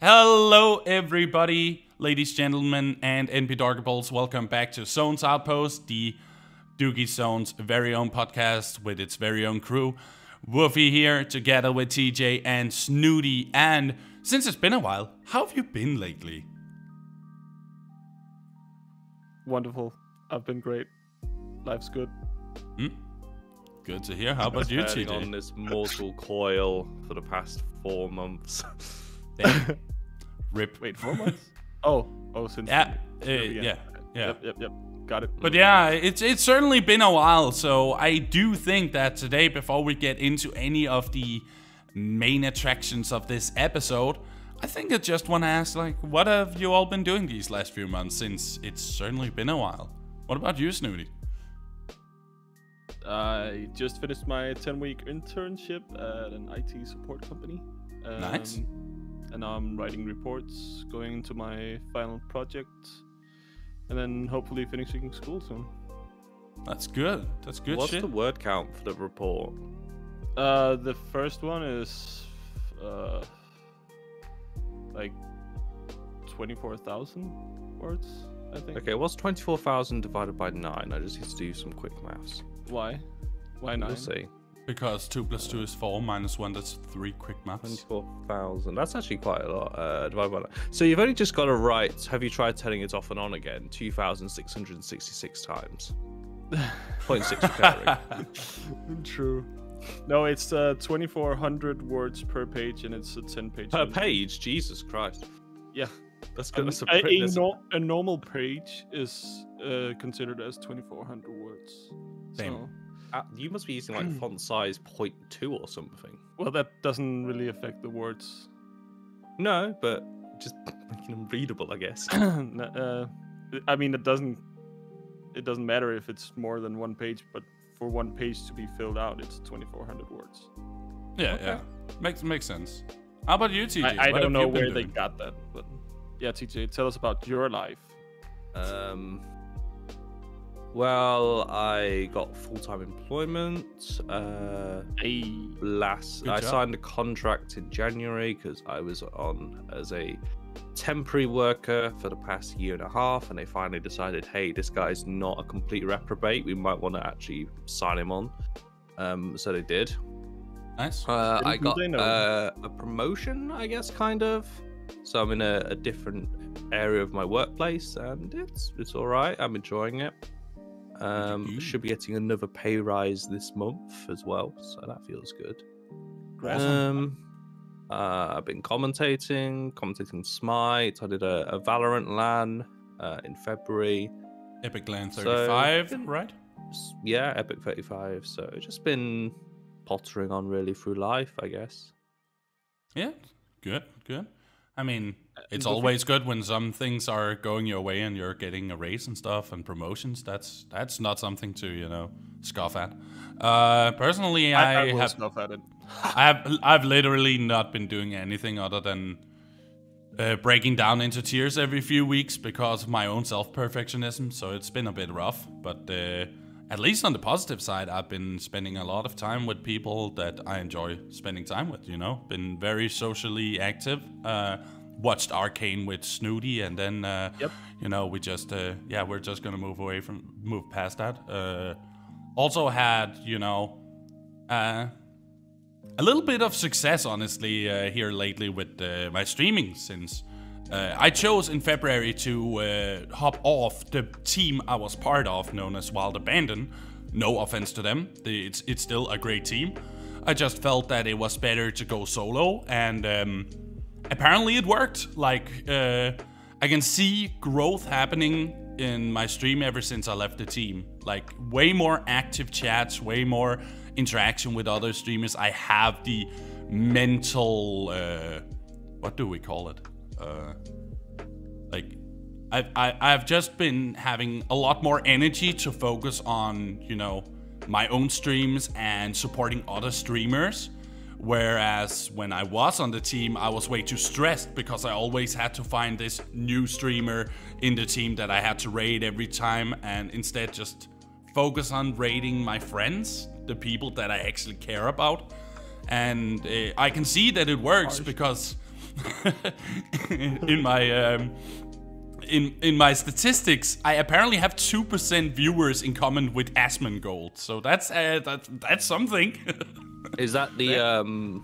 Hello everybody, ladies, gentlemen, and NP Doggables. Welcome back to Zone's Outpost, the Duggie Zone's very own podcast with its very own crew. Woofy here, together with TJ and Snooty. And since it's been a while, how have you been lately? Wonderful. I've been great. Life's good. Good to hear. How about you, TJ? On this mortal coil for the past 4 months. Rip. Wait, 4 months? Since Yeah, yeah. Yep. Got it. But yeah, it's certainly been a while, so I do think that today, before we get into any of the main attractions of this episode, I think I just want to ask, what have you all been doing these last few months, since it's certainly been a while? What about you, Snooty? I just finished my 10-week internship at an IT support company. Nice. And now I'm writing reports, going into my final project, and then hopefully finishing school soon. That's good. That's good. What's shit. the word count for the report? The first one is like 24,000 words, I think. Okay, what's 24,000 divided by 9? I just need to do some quick maths. Why 9? We'll see. Because 2 plus 2 is 4, minus 1, that's 3 quick maths. 24,000. That's actually quite a lot. Divided by 9. So you've only just got to write, have you tried turning it off and on again? 2,666 times. 0.6 recurring. True. No, it's 2,400 words per page, and it's a 10-page. Per page? Jesus Christ. Yeah. That's good. A normal page is considered as 2,400 words. Same. So, you must be using like font size 0.2 or something. well, that doesn't really affect the words. No, but just making them readable, I guess. I mean, it doesn't matter if it's more than one page, but for one page to be filled out, it's 2,400 words. Yeah, Okay. yeah. Makes sense. How about you, TJ? I What don't have know you been where they doing? got that, but yeah, TJ, tell us about your life. Well, I got full-time employment. Hey. Good job. Signed a contract in January because I was on as a temporary worker for the past year and a half, and they finally decided, hey, this guy's not a complete reprobate. We might want to actually sign him on. So they did. Nice. I do got they know? a promotion, I guess, kind of. So I'm in a different area of my workplace, and it's all right. I'm enjoying it. Should be getting another pay rise this month as well, so that feels good. Awesome. I've been commentating Smite. I did a Valorant LAN in February. Epic Land So, 35, right? Yeah, Epic 35. So just been pottering on really through life, I guess. Yeah, good. I mean, it's Woofy? always good when some things are going your way and you're getting a raise and stuff and promotions. That's not something to, scoff at. Personally, I will have snuff at it. I've literally not been doing anything other than breaking down into tears every few weeks because of my own self-perfectionism. So it's been a bit rough, but at least on the positive side, I've been spending a lot of time with people that I enjoy spending time with, Been very socially active. Watched Arcane with Snooty, and then, we just, we're just going to move past that. Also had, a little bit of success, honestly, here lately with my streaming, since I chose in February to hop off the team I was part of, known as Wild Abandon. No offense to them, it's still a great team. I just felt that it was better to go solo, and apparently it worked. I can see growth happening in my stream ever since I left the team. Way more active chats, way more interaction with other streamers. I have the mental, what do we call it? I've just been having a lot more energy to focus on, my own streams and supporting other streamers. Whereas when I was on the team, I was way too stressed because I always had to find this new streamer in the team that I had to raid every time, and instead just focus on raiding my friends, the people that I actually care about. And I can see that it works because in my statistics, I apparently have 2% viewers in common with Asmongold. So that's something. Is that the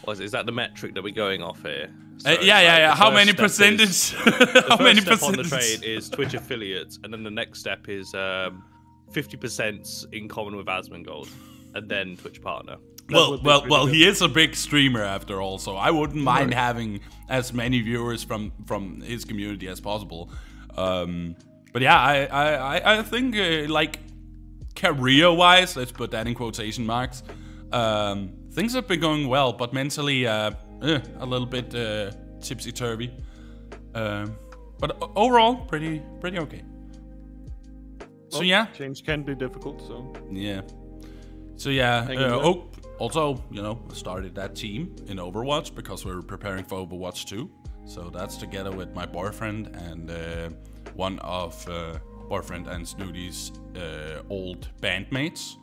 is that the metric that we're going off here? So yeah. How many percentage? How many percentage on the trade is Twitch affiliates, and then the next step is 50% in common with Asmongold, and then Twitch partner. Well, he is a big streamer after all, so I wouldn't mind having as many viewers from his community as possible. But yeah, I think like career-wise, let's put that in quotation marks. Things have been going well, but mentally a little bit tipsy-turvy. But overall, pretty okay. So yeah, change can be difficult. So yeah. Also, you know, started that team in Overwatch because we're preparing for Overwatch 2. So that's together with my boyfriend and one of boyfriend and Snooty's old bandmates.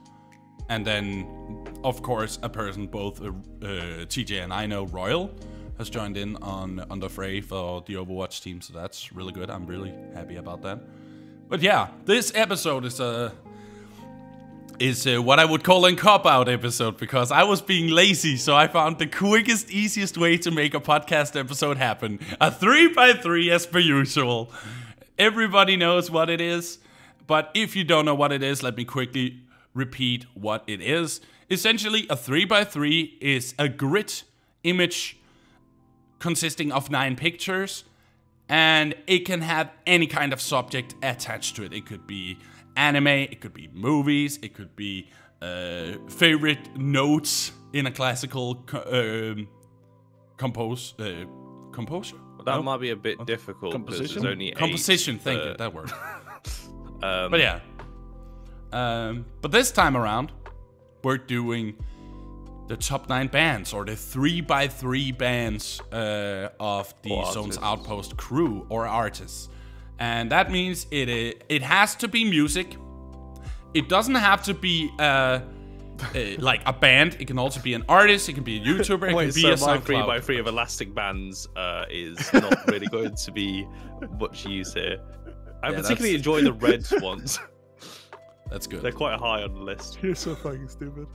And then, of course, a person both TJ and I know, Royal, has joined in on the fray for the Overwatch team. So that's really good. I'm really happy about that. But yeah, this episode is what I would call a cop-out episode, because I was being lazy, so I found the quickest, easiest way to make a podcast episode happen. A 3x3 as per usual. Everybody knows what it is, but if you don't know what it is, let me quickly repeat what it is. Essentially, a 3x3 is a grid image consisting of 9 pictures, and it can have any kind of subject attached to it. It could be anime, it could be movies, it could be favorite notes in a classical composer. That might be a bit difficult. Composition? There's only 8, Composition, thank you, that word. But yeah. But this time around, we're doing the top 9 bands, or the 3x3 bands of the Zone's Outpost crew or artists. And that means it has to be music. It doesn't have to be like a band. It can also be an artist. It can be a YouTuber. It can be a SoundCloud. My 3x3 of elastic bands is not really going to be much use here. I particularly enjoy the red ones. That's good. They're quite high on the list. You're so fucking stupid.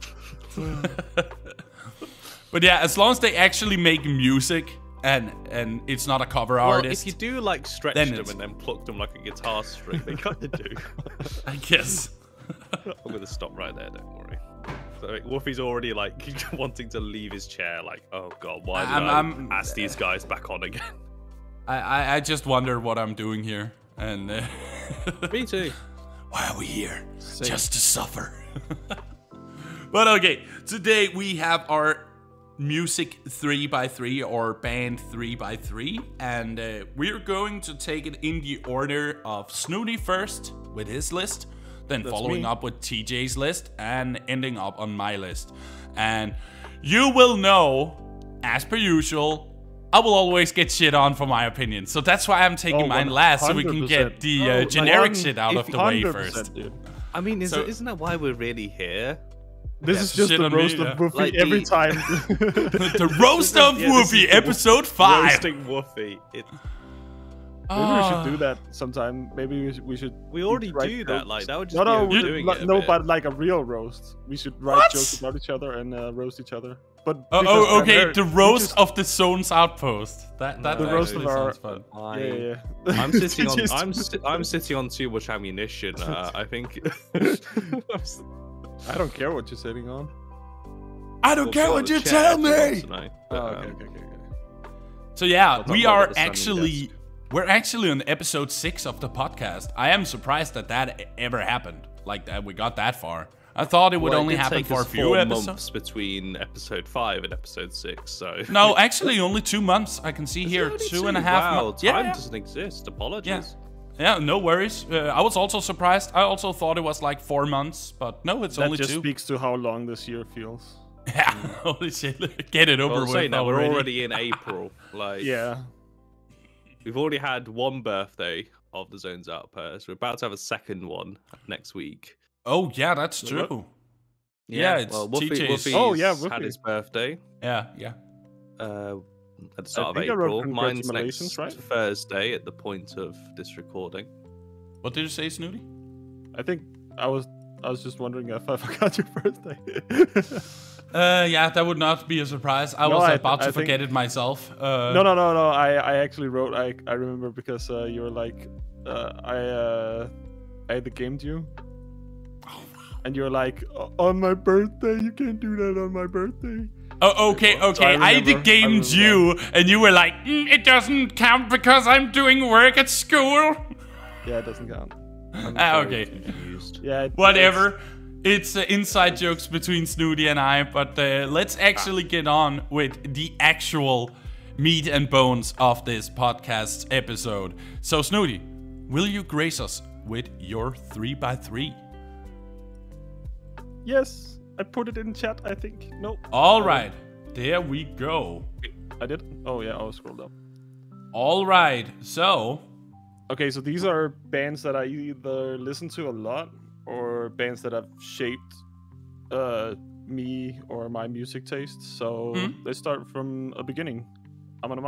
But yeah, as long as they actually make music and it's not a cover artist. If you do like stretch them and then pluck them like a guitar string, they kind of do. I guess. I'm gonna stop right there. Don't worry. So, like, Wolfie's already like wanting to leave his chair. Like, oh god, why did I ask these guys back on again? I just wonder what I'm doing here, and me too. Why are we here? Just to suffer. But okay, today we have our music 3x3 or band 3x3, and we're going to take it in the order of Snooty first with his list, then following up with TJ's list, and ending up on my list. And you will know, as per usual, I will always get shit on for my opinion. So that's why I'm taking mine last, so we can get the generic shit out of the way first. Dude. I mean, isn't that why we're really here? This is just the roast of Woofy like every time. The roast of Woofy, episode 5. Roasting Woofy. Maybe we should do that sometime. Maybe we should. We already do that. Like that would just but like a real roast. We should write jokes about each other and roast each other. But okay, the roast of the Zone's Outpost. That the roast of our. Sounds fun. Yeah. I'm sitting on too much ammunition. I think. I don't care what you're sitting on. I don't care what you tell me. Okay. So yeah, we're actually on episode 6 of the podcast. I am surprised that ever happened. Like that we got that far. I thought it would only happen for a few episodes. Months between episode 5 and episode 6. So no, actually only 2 months. I can see here 2.5 months. Time doesn't exist. Apologies. Yeah, no worries. I was also surprised. I also thought it was like 4 months, but no, it's only 2. That just speaks to how long this year feels. Yeah, holy shit. Get it over with. Now we're already in April. Like, yeah. We've already had one birthday of the Zone's Outpost. We're about to have a second one next week. Oh, yeah, that's true. Yeah, it's Woofy's Woofy had his birthday. Yeah. at the start of think I wrote April. Mine's congratulations, next right? Thursday at the point of this recording. What did you say, Snooty? I think I was just wondering if I forgot your birthday. Yeah, that would not be a surprise. I was about to forget it myself. No. I actually wrote. I remember because you were like, I had the game due. And you're like, on my birthday, you can't do that on my birthday. Oh, okay. I gamed you, and you were like, it doesn't count because I'm doing work at school. Yeah, it doesn't count. Okay. Confused. Yeah. Whatever. It's inside jokes between Snooty and I, but let's actually get on with the actual meat and bones of this podcast episode. So, Snooty, will you grace us with your 3x3? Yes, I put it in chat, I think. No. All right, there we go. I did? Oh, yeah, I scrolled up. All right, so... Okay, so these are bands that I either listen to a lot or bands that have shaped me or my music tastes. So let's start from a beginning. Amon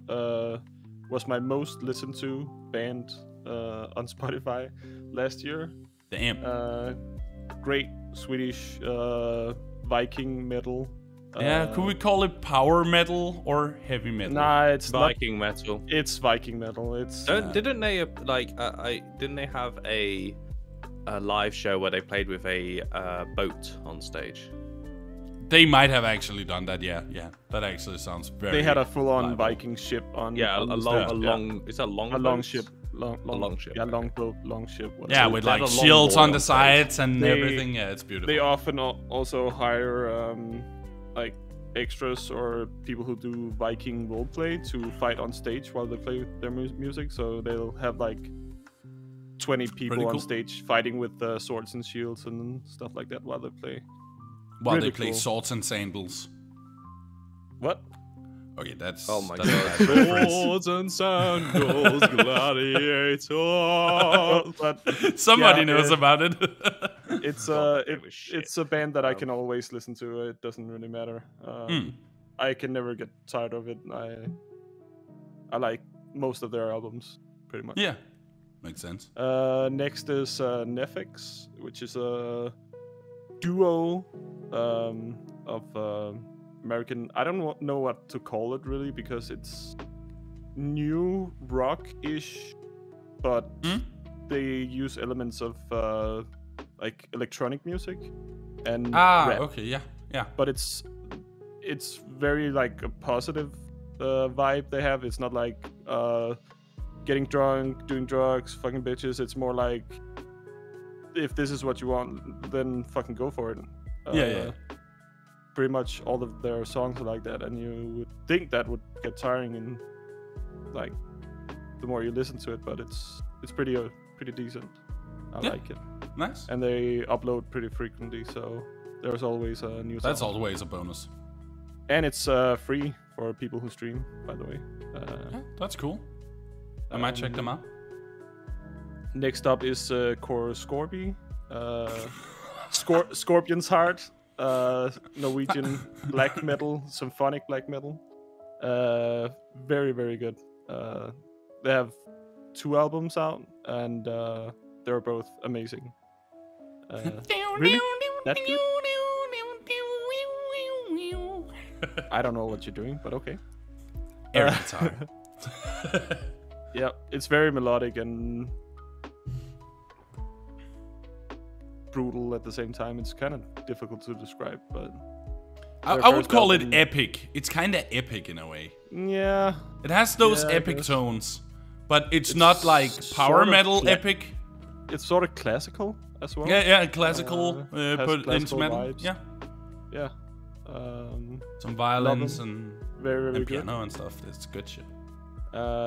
was my most listened to band on Spotify last year. Damn. Great Swedish Viking metal. Yeah, could we call it power metal or heavy metal? Nah, it's Viking metal. It's Viking metal. It's Didn't they didn't they have a live show where they played with a boat on stage? They might have actually done that. Yeah. That actually sounds very. They had a full-on liable. Viking ship on. Yeah, on a the long, stage, a long. It's a long. a long boat? ship. Long ship. Yeah, long boat, long ship. Whatever. Yeah, So with they had like a long shields board on the on stage. sides and They- everything. Yeah, it's beautiful. They often also hire like extras or people who do Viking roleplay to fight on stage while they play their music. So they'll have like 20 people Pretty on cool. stage fighting with swords and shields and stuff like that while they play. While really they play cool. swords and sandals. What? Okay, that's. Oh my that's a god. bad reference. Swords and sandals, gladiator. But Somebody Yeah, knows about it. it's God, I give a shit. it's a band that I can always listen to. It doesn't really matter. I can never get tired of it. I like most of their albums pretty much. Yeah, makes sense. Next is Nefix, which is a duo of American. I don't know what to call it really because it's new rock-ish, but they use elements of like electronic music and rap. Okay, yeah. But it's very like a positive vibe they have. It's not like getting drunk, doing drugs, fucking bitches. It's more like if this is what you want, then fucking go for it. Yeah. Pretty much all of their songs are like that, and you would think that would get tiring in like the more you listen to it, but it's pretty decent. I like it. Nice. And they upload pretty frequently, so there's always a new song. That's always a bonus. And it's free for people who stream, by the way. Yeah, that's cool. I might check them out. Next up is Core Scorby. Scorpion's Heart. Norwegian black metal, symphonic black metal. Very, very good. They have 2 albums out, and they're both amazing. Really? That good? I don't know what you're doing, but okay. Air guitar. Yeah, it's very melodic and brutal at the same time. It's kind of difficult to describe, but I would call it epic. It's kind of epic in a way. yeah, It has those Yeah, I epic guess. tones, but it's not like power sort of metal epic. it's sort of classical as well. Yeah, classical, has put classical instrumental. vibes. Yeah, Yeah. some violins Love and, Very, very and good. piano and stuff. It's good shit.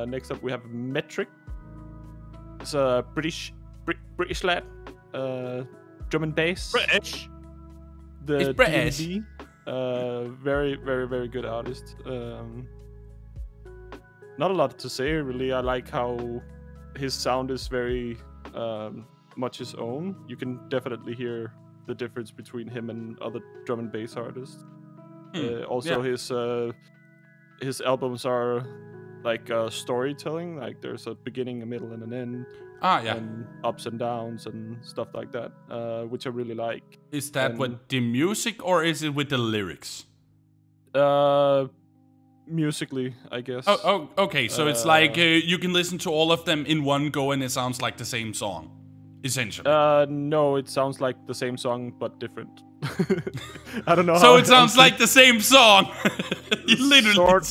Next up, we have Metric. It's a British lad. Drum and bass. British. The It's British. D&D. Very, very, very good artist. Not a lot to say really. I like how his sound is very much his own. You can definitely hear the difference between him and other drum and bass artists. Also, yeah. his his albums are like storytelling. Like there's a beginning, a middle, and an end. Yeah. And ups and downs and stuff like that, which I really like. Is that with the music or is it with the lyrics? Musically, I guess. Oh, okay. So it's like you can listen to all of them in one go, and it sounds like the same song, essentially. No, it sounds like the same song but different. I don't know. So it sounds like the same song. Literally.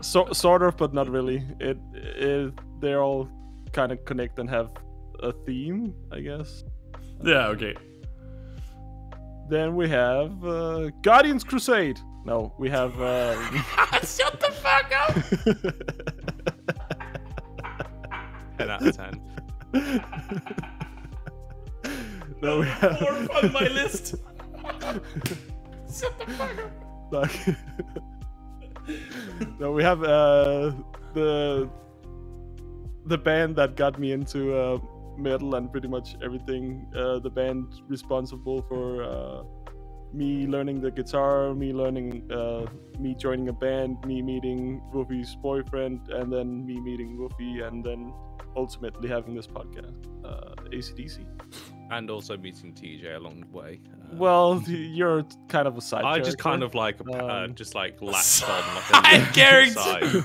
Sort of, but not really. They're all kind of connect and have a theme, I guess. Yeah. Okay. Then we have Guardians Crusade. No, we have. Shut the fuck up! 10 out of 10. No, we have. More on my list. Shut the fuck up. No, we have the band that got me into metal and pretty much everything. The band responsible for me learning the guitar, me joining a band, me meeting Wolfie's boyfriend, and then me meeting Wolfie, and then ultimately having this podcast, AC/DC. And also meeting TJ along the way. Well, you're kind of a side character. just kind of like just like latched on like Side character.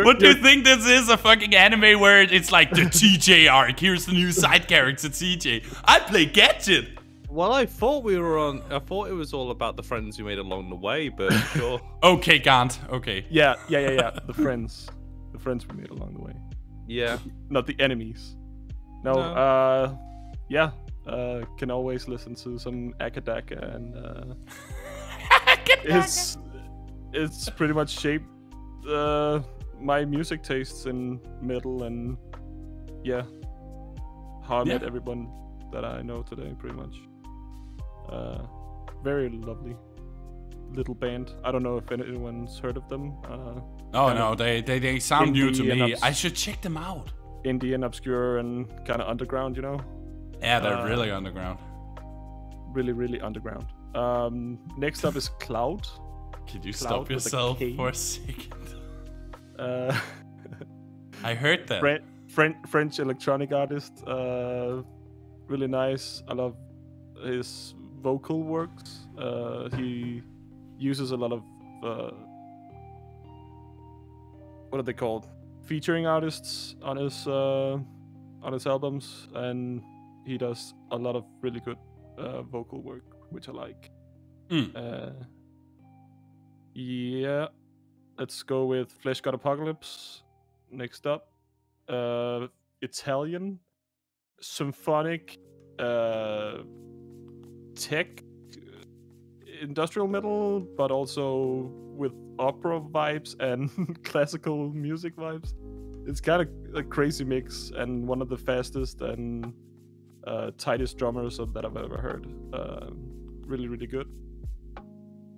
What do you think this is? A fucking anime where it's like the TJ arc? Here's the new side character TJ. I play Gadget. Well, I thought it was all about the friends you made along the way, but sure. Okay, Gant. Okay. Yeah. The friends we made along the way. Yeah. Not the enemies. No. Yeah. Can always listen to some Akadaka, and it's pretty much shaped my music tastes in metal, and how I met everyone that I know today, pretty much. Very lovely little band. I don't know if anyone's heard of them. No, they sound new to me. I should check them out. Indie and obscure and kind of underground, you know? Yeah, they're really underground. Really, really underground. Next up is Cloud. Could you stop yourself for a second? I heard that. French electronic artist. Really nice. I love his vocal works. He uses a lot of what are they called? Featuring artists on his albums, and he does a lot of really good vocal work, which I like. Yeah, let's go with Flesh God Apocalypse. Next up, Italian symphonic tech industrial metal, but also with opera vibes and classical music vibes. It's kind of a crazy mix, and one of the fastest and tightest drummers that I've ever heard. Really, really good.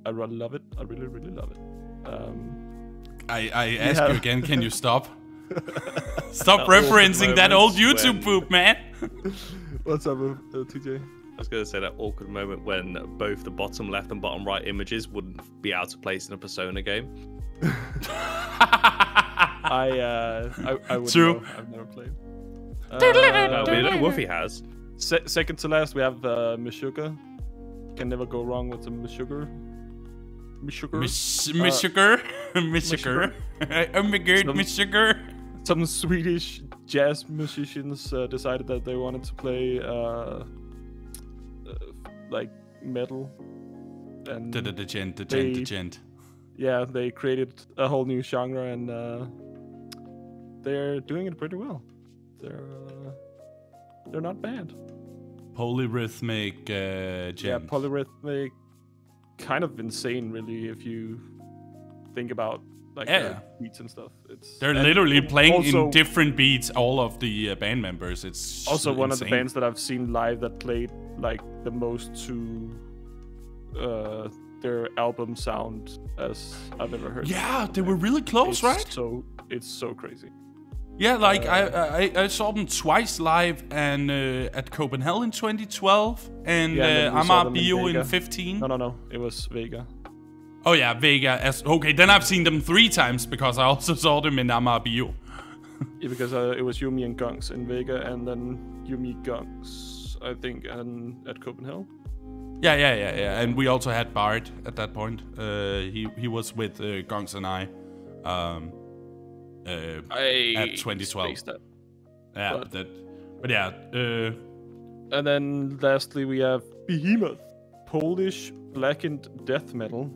I really love it. I really, really love it. I ask you again, can you stop? Stop referencing that old YouTube poop, man. What's up, TJ? I was going to say that awkward moment when both the bottom left and bottom right images wouldn't be out of place in a Persona game. I would True. know. I've never played. We know Wolfie has. Second to last, we have Meshuggah. Can never go wrong with some Meshuggah. Meshuggah. Oh my god, Meshuggah. Some Swedish jazz musicians decided that they wanted to play like metal, and The gent. Yeah, they created a whole new genre, and they're doing it pretty well. They're not bad. Polyrhythmic gent. Yeah, polyrhythmic, kind of insane, really, if you think about like the beats and stuff. They're literally playing in different beats, all of the band members. It's also one insane. of the bands that I've seen live that played like the most to their album sound as I've ever heard. Yeah, they were really close, right? It's so crazy. Yeah, like I saw them twice live, and at Copenhagen in 2012, and Amager Bio in 15. No, it was Vega. Oh yeah, Vega. Okay, then I've seen them 3 times because I also saw them in Amarillo. Yeah, because it was Yumi and Gunks in Vega, and then Yumi Gunks, I think, and at Copenhagen. Yeah. And we also had Bart at that point. He was with Gunks and I at 2012. That. Yeah, but yeah. And then lastly, we have Behemoth, Polish blackened death metal.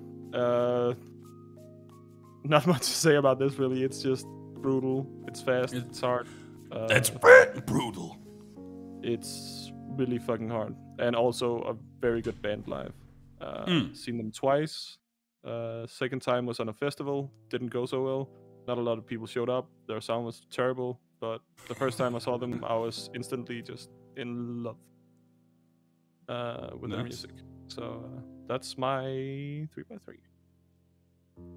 Not much to say about this, really. It's just brutal. It's fast. It's hard. That's brutal. It's really fucking hard, and also a very good band live. Seen them twice. Second time was on a festival. Didn't go so well. Not a lot of people showed up. Their sound was terrible. But the first time I saw them, I was instantly just in love with their music. So that's my 3x3.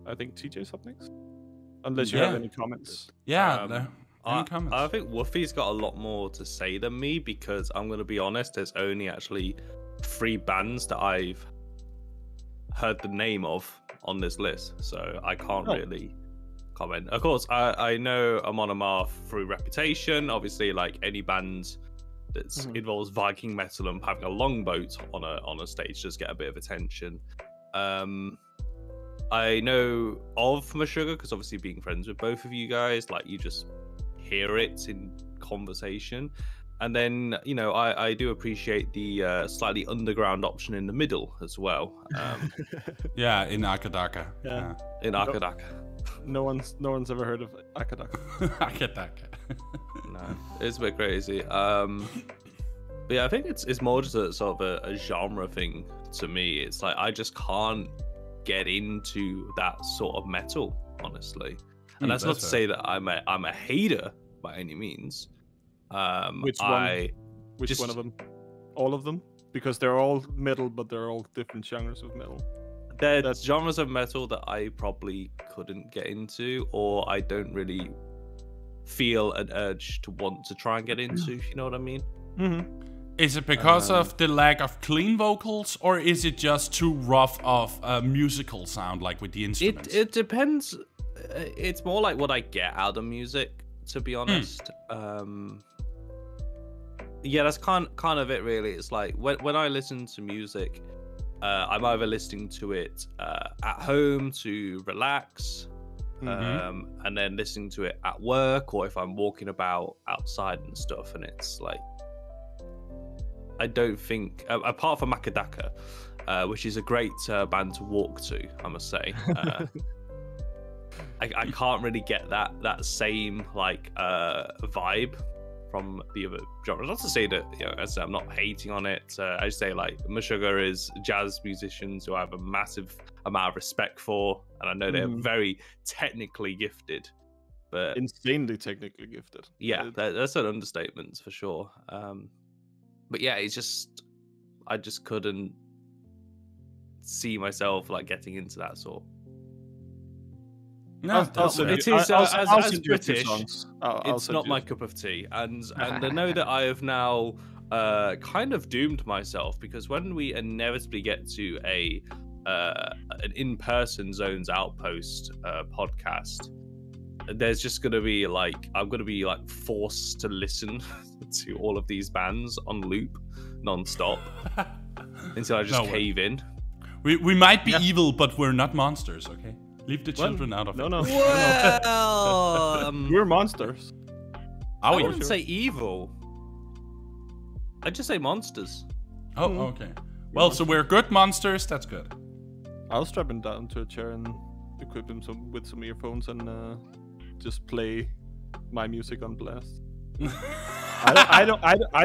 I think TJ's up next. Unless you have any comments. Yeah, any comments? I think Woofy's got a lot more to say than me because I'm going to be honest, there's only actually 3 bands that I've heard the name of on this list. So I can't really comment. Of course, I know Amon Amarth through reputation. Obviously, like any band that involves Viking metal and having a longboat on a stage does get a bit of attention. I know of Meshuggah because obviously being friends with both of you guys, like you just hear it in conversation. And then, you know, I do appreciate the slightly underground option in the middle as well. Yeah, in Akadaka. Yeah. In Akadaka. No one's ever heard of Akadaka. Akadaka. No, it's a bit crazy. But yeah, I think it's more just a sort of a genre thing to me. It's like I just can't get into that sort of metal, honestly. And that's not to say that I'm a hater by any means. Which one of them? All of them? Because they're all metal, but they're all different genres of metal. There's genres of metal that I probably couldn't get into, or I don't really feel an urge to want to try and get into, if you know what I mean? Mm-hmm. Is it because of the lack of clean vocals, or is it just too rough of a musical sound, like with the instruments? It depends. It's more like what I get out of music, to be honest. Yeah, that's kind of it, really. It's like when I listen to music, I'm either listening to it at home to relax, and then listening to it at work, or if I'm walking about outside and stuff. And it's like, I don't think, apart from Akadaka, which is a great band to walk to, I must say. I can't really get that same like vibe from the other genres. Not to say that, you know, as I say, I'm not hating on it. I just say like Meshuggah is jazz musicians who I have a massive amount of respect for, and I know they're very technically gifted, but insanely technically gifted. Yeah, that's an understatement for sure. But yeah, it's just I just couldn't see myself like getting into that sort. No, it is as British. It's not my cup of tea, and I know that I have now kind of doomed myself, because when we inevitably get to an in-person Zones Outpost podcast, there's just gonna be like I'm gonna be like forced to listen to all of these bands on loop, non-stop, until I just cave in. We might be evil, but we're not monsters, okay? Leave the children out of it. No. Well, we're monsters. I wouldn't say evil. I'd just say monsters. Oh, okay. Well, so we're good monsters. That's good. I'll strap him down to a chair and equip him with some earphones and just play my music on blast. I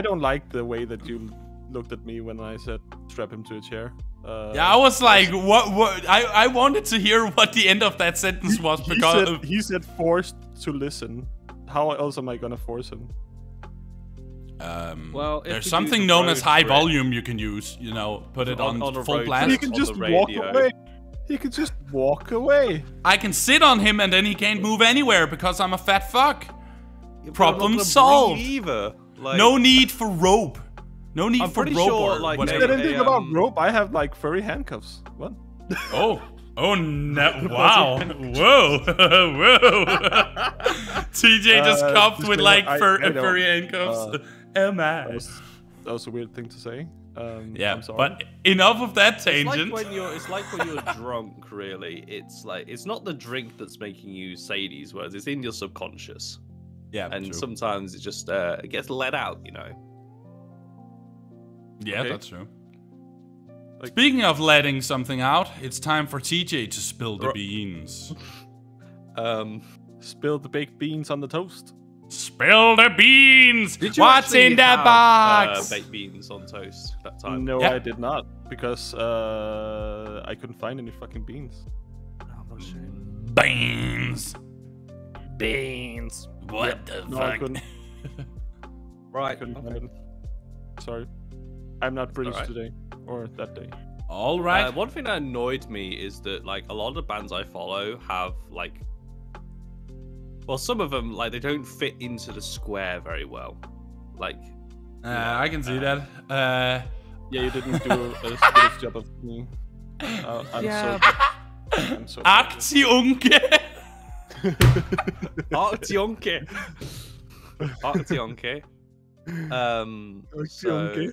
don't like the way that you looked at me when I said strap him to a chair. Yeah, I was like, what? I wanted to hear what the end of that sentence was, because he said forced to listen. How else am I gonna force him? Well, there's something known as high volume you can use. You know, put it on full blast. He can just walk away. He can just walk away. I can sit on him and then he can't move anywhere because I'm a fat fuck. Problem solved. Like, no need for rope. No need for rope. Sure, or like, you said anything about rope? I have like furry handcuffs. What? Oh, Oh no! Wow! Whoa! Whoa! TJ just coughed with like furry handcuffs. Oh my! That was a weird thing to say. Yeah, I'm sorry. but enough of that tangent. It's like when you're drunk. Really, it's not the drink that's making you say these words. It's in your subconscious. Yeah, and true. sometimes it just it gets let out. Yeah, Okay. that's true. Speaking of letting something out, it's time for TJ to spill the beans. Spill the baked beans on the toast. Spill the beans! Did you What's in the have, box? baked beans on toast that time? No, Yeah. I did not, because I couldn't find any fucking beans. Beans! Beans. What the No, fuck? I couldn't. Right. Couldn't find it. Sorry, I'm not British Alright. today or that day. All right. One thing that annoyed me is that like a lot of the bands I follow have like, well, some of them like they don't fit into the square very well. Like, I can see that. Yeah, you didn't do a good job of me. I'm so Aktionke! Aktionke. Aktionke. So,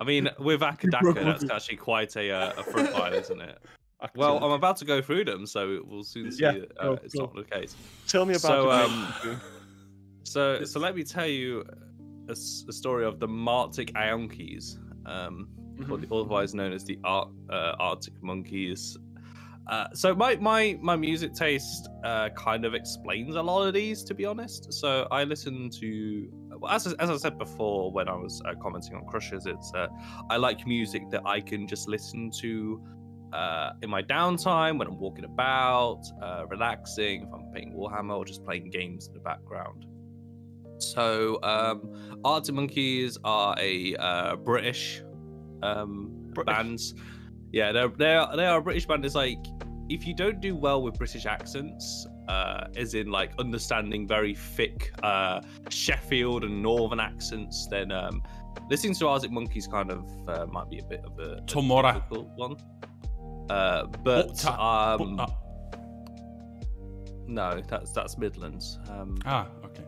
I mean, with Akadaka, that's actually quite a front line, isn't it? Well, I'm about to go through them, so we'll soon see that it's not the case. Tell me about So let me tell you a story of the Martic Ionkes, otherwise known as the Arctic Monkeys. So my music taste kind of explains a lot of these, to be honest. So I listen to, as I said before when I was commenting on Crushes, it's I like music that I can just listen to in my downtime when I'm walking about, relaxing, if I'm playing Warhammer or just playing games in the background. So Arctic Monkeys are a British band. Yeah, they are a British band. It's like, if you don't do well with British accents, as in like understanding very thick Sheffield and Northern accents, then listening to Arctic Monkeys kind of might be a bit of a difficult one. No, that's Midlands. Okay.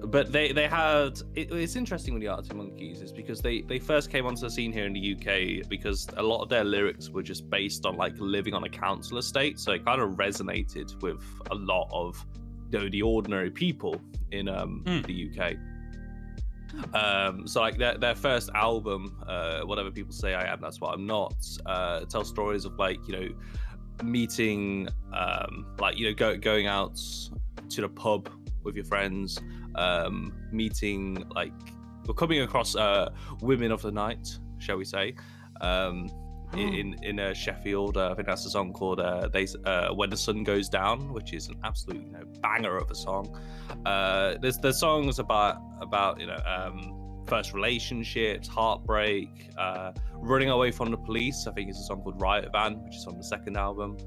But they had it's interesting with the Arctic Monkeys is because they first came onto the scene here in the UK because a lot of their lyrics were just based on like living on a council estate, so it kind of resonated with a lot of the ordinary people in the UK. So like their first album, Whatever People Say I Am, That's What I'm Not, tells stories of like meeting going out to the pub with your friends, meeting coming across women of the night, shall we say, in Sheffield. I think that's a song called When the Sun Goes Down, which is an absolute banger of a song. There's songs about first relationships, heartbreak, running away from the police. I think it's a song called Riot Van, which is on the second album.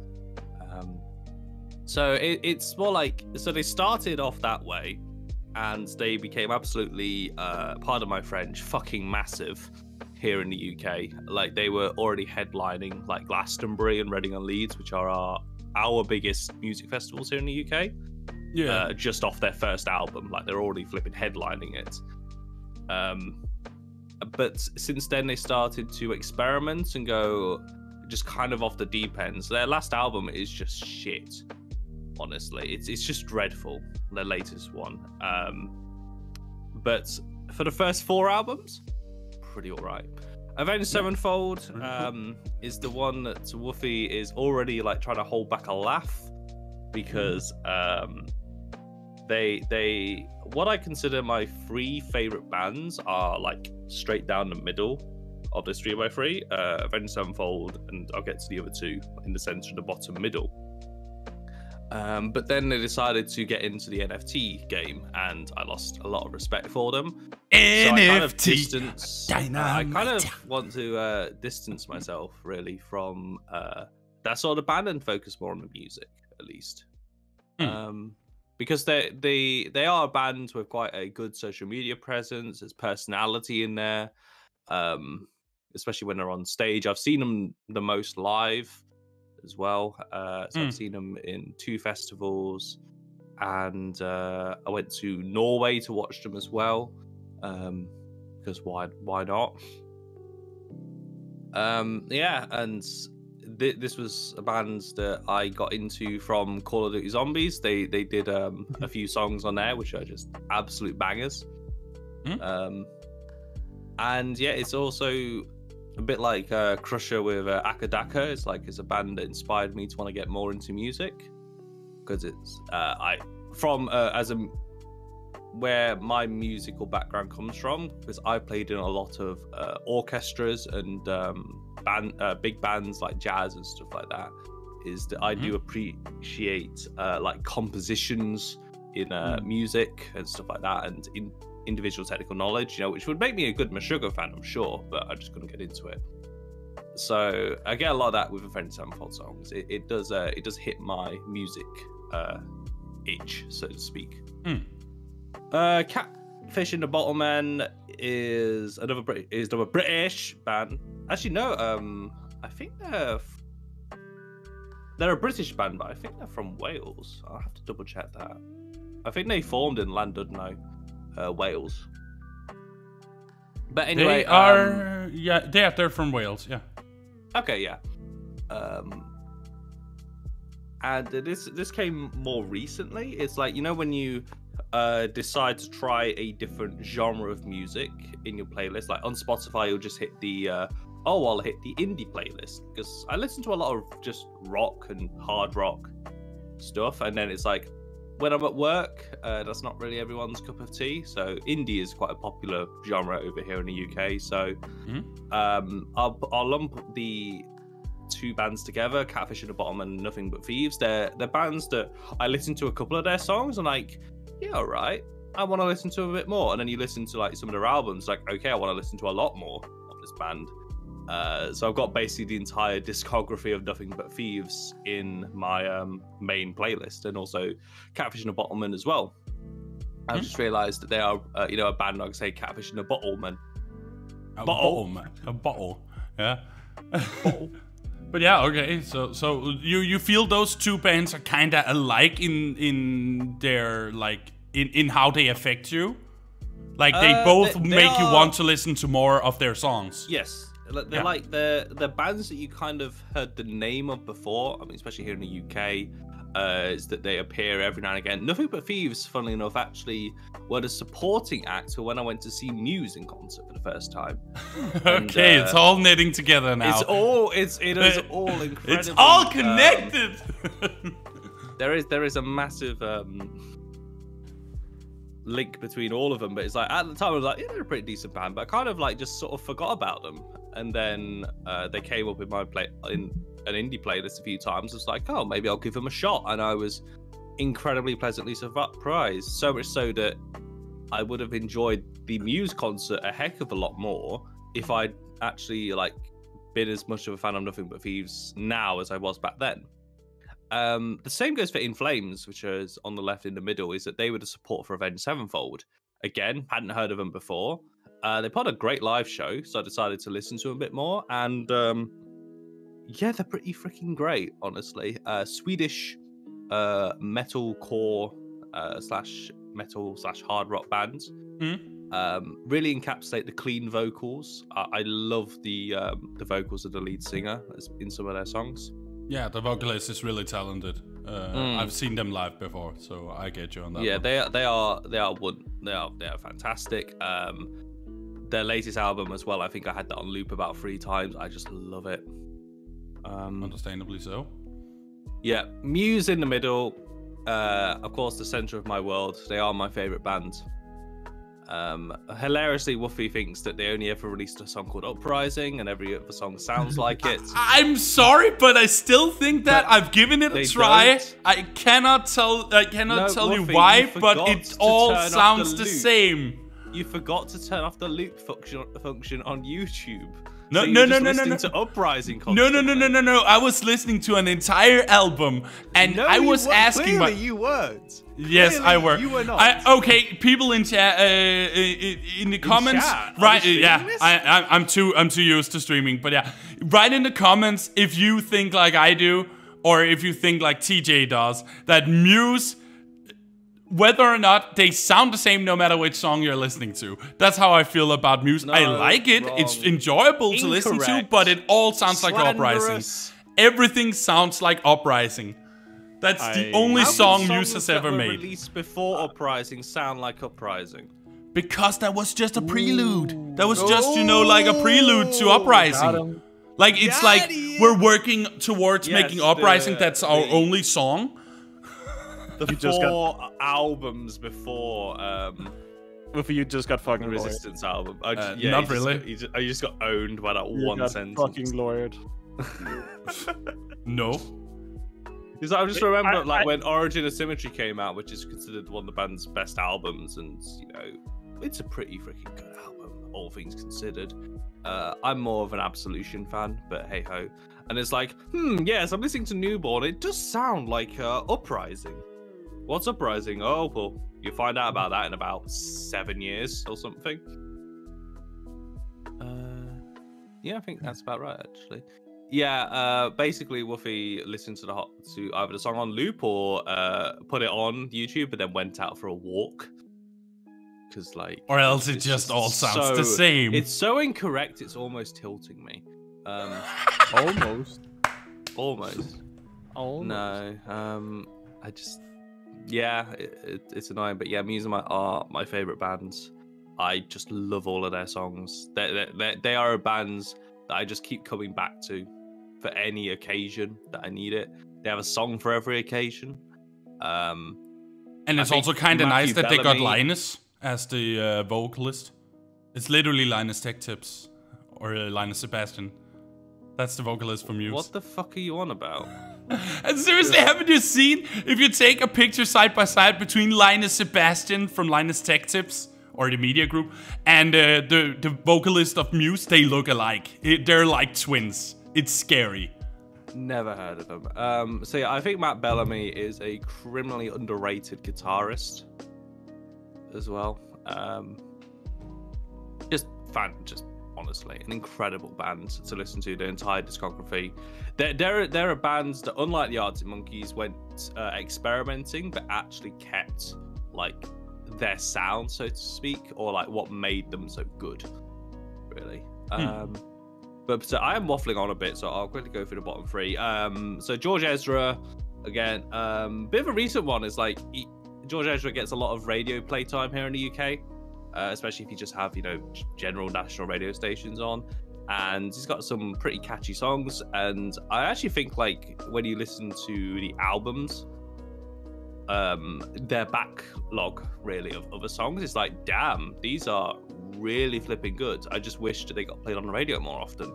So it's more like, so they started off that way and they became absolutely, pardon my French, fucking massive here in the UK. Like they were already headlining like Glastonbury and Reading and Leeds, which are our biggest music festivals here in the UK. Yeah. Just off their first album, like they're already flipping headlining it. But since then they started to experiment and go just kind of off the deep end. So their last album is just shit. Honestly, it's just dreadful, their latest one. But for the first 4 albums, pretty alright. Avenged Sevenfold is the one that Woofy is already like trying to hold back a laugh because they what I consider my 3 favorite bands are like straight down the middle of this 3x3, Avenged Sevenfold, and I'll get to the other 2 in the center and the bottom middle. But then they decided to get into the NFT game, and I lost a lot of respect for them. NFT. I kind of want to distance myself really from that sort of band and focus more on the music, at least. Because they are a band with quite a good social media presence. There's personality in there, especially when they're on stage. I've seen them the most live. as well. So I've seen them in 2 festivals, and I went to Norway to watch them as well, because why not? Yeah, and this was a band that I got into from Call of Duty Zombies. They did a few songs on there which are just absolute bangers. And yeah, it's also a bit like Crusher with Akadaka. It's a band that inspired me to want to get more into music, because it's where my musical background comes from, because I played in a lot of orchestras and big bands like jazz and stuff like that, is that I do appreciate like compositions in music and stuff like that, and in individual technical knowledge, which would make me a good Meshuggah fan, I'm sure, but I just couldn't get into it. So I get a lot of that with Avenged Sevenfold songs. It does hit my music itch, so to speak. Catfish in the Bottlemen is another British band. Actually, no, I think they're a British band, but I think they're from Wales. I'll have to double check that. I think they formed in Llandudno, Wales. But anyway, they're from Wales. Yeah. Okay, yeah. And this came more recently. It's like, when you decide to try a different genre of music in your playlist, like on Spotify, you'll just hit the I'll hit the indie playlist, because I listen to a lot of just rock and hard rock stuff, and then it's like, when I'm at work, that's not really everyone's cup of tea. So indie is quite a popular genre over here in the UK. So I'll lump the 2 bands together, Catfish in the Bottom and Nothing But Thieves. They're bands that I listen to a couple of their songs and like, yeah, all right, I want to listen to a bit more. And then you listen to like some of their albums, like, okay, I want to listen to a lot more of this band. So I've got basically the entire discography of Nothing But Thieves in my main playlist, and also Catfish in a Bottleman as well. I've just realised that they are, a band like, say, Catfish in a Bottleman. A bottle, yeah. But yeah, okay. So you feel those 2 bands are kind of alike in their like in how they affect you, like they both make you want to listen to more of their songs. Yes. They're like the bands that you kind of heard the name of before. I mean, especially here in the UK, is that they appear every now and again. Nothing But Thieves, funnily enough, actually were the supporting act for when I went to see Muse in concert for the first time. Okay, it's all knitting together now. It is all incredible. It's all connected. There is a massive link between all of them, but it's like, at the time I was like, yeah, they're a pretty decent band, but I kind of like just sort of forgot about them. And then they came up in my in an indie playlist a few times. It's like, oh, maybe I'll give them a shot. And I was incredibly pleasantly surprised. So much so that I would have enjoyed the Muse concert a heck of a lot more if I'd actually like been as much of a fan of Nothing But Thieves now as I was back then. The same goes for In Flames, which is on the left in the middle, is that they were the support for Avenged Sevenfold. Again, hadn't heard of them before. They put a great live show, so I decided to listen to them a bit more. And yeah, they're pretty freaking great, honestly. Swedish metalcore / hard rock bands. Really encapsulate the clean vocals. I love the vocals of the lead singer in some of their songs. Yeah, the vocalist is really talented. I've seen them live before, so I get you on that. Yeah, they are fantastic. Their latest album as well, I think I had that on loop about 3 times. I just love it. Understandably so. Yeah, Muse in the middle. Of course, the center of my world. They are my favorite band. Hilariously, Woofy thinks that they only ever released a song called Uprising, and every other song sounds like it. I'm sorry, but I still think that I've given it a try. Don't. I cannot tell Woofy, you why, but it all sounds the same. You forgot to turn off the loop function on YouTube. No, so no. To Uprising constantly. No. I was listening to an entire album, and I was asking. Clearly, you weren't. Yes, Clearly, I were. You were not. Okay, people in chat, in the comments, right? Yeah, I'm too used to streaming, but yeah, write in the comments if you think like I do. or if you think like TJ does, that Muse, whether or not they sound the same no matter which song you're listening to. That's how I feel about Muse. No, I like it. wrong. It's enjoyable to listen to, Incorrect. but it all sounds like Slanderous. Uprising. Everything sounds like Uprising. That's the only How song can Muse songs has that ever were made. released before Uprising sound like Uprising? Because that was just a prelude. That was just, you know, like a prelude to Uprising. Like, it's like we're working towards making Uprising. That's our only song. The four albums before You just got fucking lawyered. Resistance album. Not really. I just got owned by that one got sentence. fucking lawyered. No. Because I just remember, when Origin of Symmetry came out, which is considered one of the band's best albums, and you know, it's a pretty freaking good album, all things considered. I'm more of an Absolution fan, but hey ho. And it's like, yes, I'm listening to Newborn. It does sound like Uprising. What's Uprising? Oh, well, you'll find out about that in about 7 years or something. Yeah, I think that's about right, actually. Yeah, basically, Woofy listened to either the song on loop or put it on YouTube, and then went out for a walk. Because or else it just all sounds the same. It's so incorrect. It's almost tilting me. Almost. No. I just. Yeah, it's annoying, but yeah, Muse are my favorite bands. I just love all of their songs. They are bands that I just keep coming back to for any occasion that I need it. They have a song for every occasion. And it's also kind of nice that they got Linus as the vocalist. It's literally Linus Tech Tips or Linus Sebastian. That's the vocalist from Muse. What the fuck are you on about? And seriously, haven't you seen, if you take a picture side by side between Linus Sebastian from Linus Tech Tips, or the media group, and the vocalist of Muse, they look alike. They're like twins. It's scary. Never heard of them. So yeah, I think Matt Bellamy is a criminally underrated guitarist as well. Just honestly, an incredible band to listen to, the entire discography. There are bands that, unlike the Arctic Monkeys, went experimenting, but actually kept like their sound, so to speak, or like what made them so good, really. But so I am waffling on a bit, so I'll quickly go through the bottom three. So George Ezra, again, bit of a recent one is like George Ezra gets a lot of radio playtime here in the UK. Especially if you just have, you know, general national radio stations on, and he's got some pretty catchy songs. And I actually think, like, when you listen to the albums, their backlog really of other songs is like, damn, these are really flipping good. I just wish that they got played on the radio more often.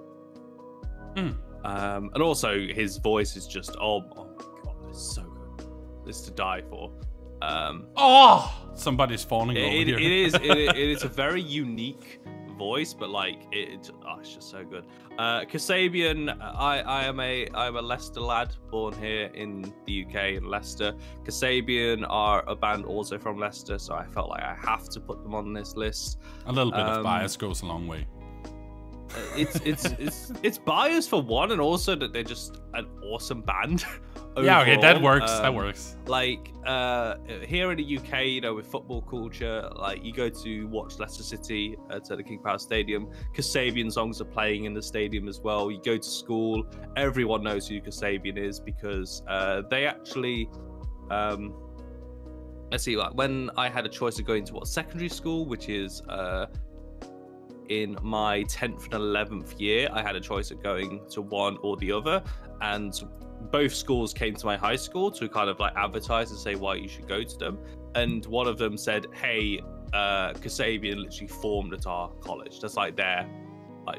And also his voice is just, oh my god, it's so good. It's to die for. Somebody's fawning over here. It is a very unique voice, but like it's just so good. Kasabian, I'm a Leicester lad, born here in the UK in Leicester. Kasabian are a band also from Leicester, so I felt like I have to put them on this list. A little bit of bias goes a long way. It's bias for one, and also that they're just an awesome band. Yeah, okay, that works. That works. Like here in the UK, you know, with football culture, like you go to watch Leicester City at the King Power Stadium. Kasabian songs are playing in the stadium as well. You go to school, everyone knows who Kasabian is because they actually. Let's see, like when I had a choice of going to secondary school, which is in my 10th and 11th year, I had a choice of going to one or the other, and both schools came to my high school to kind of like advertise and say why you should go to them. And one of them said, hey, Kasabian literally formed at our college. That's like their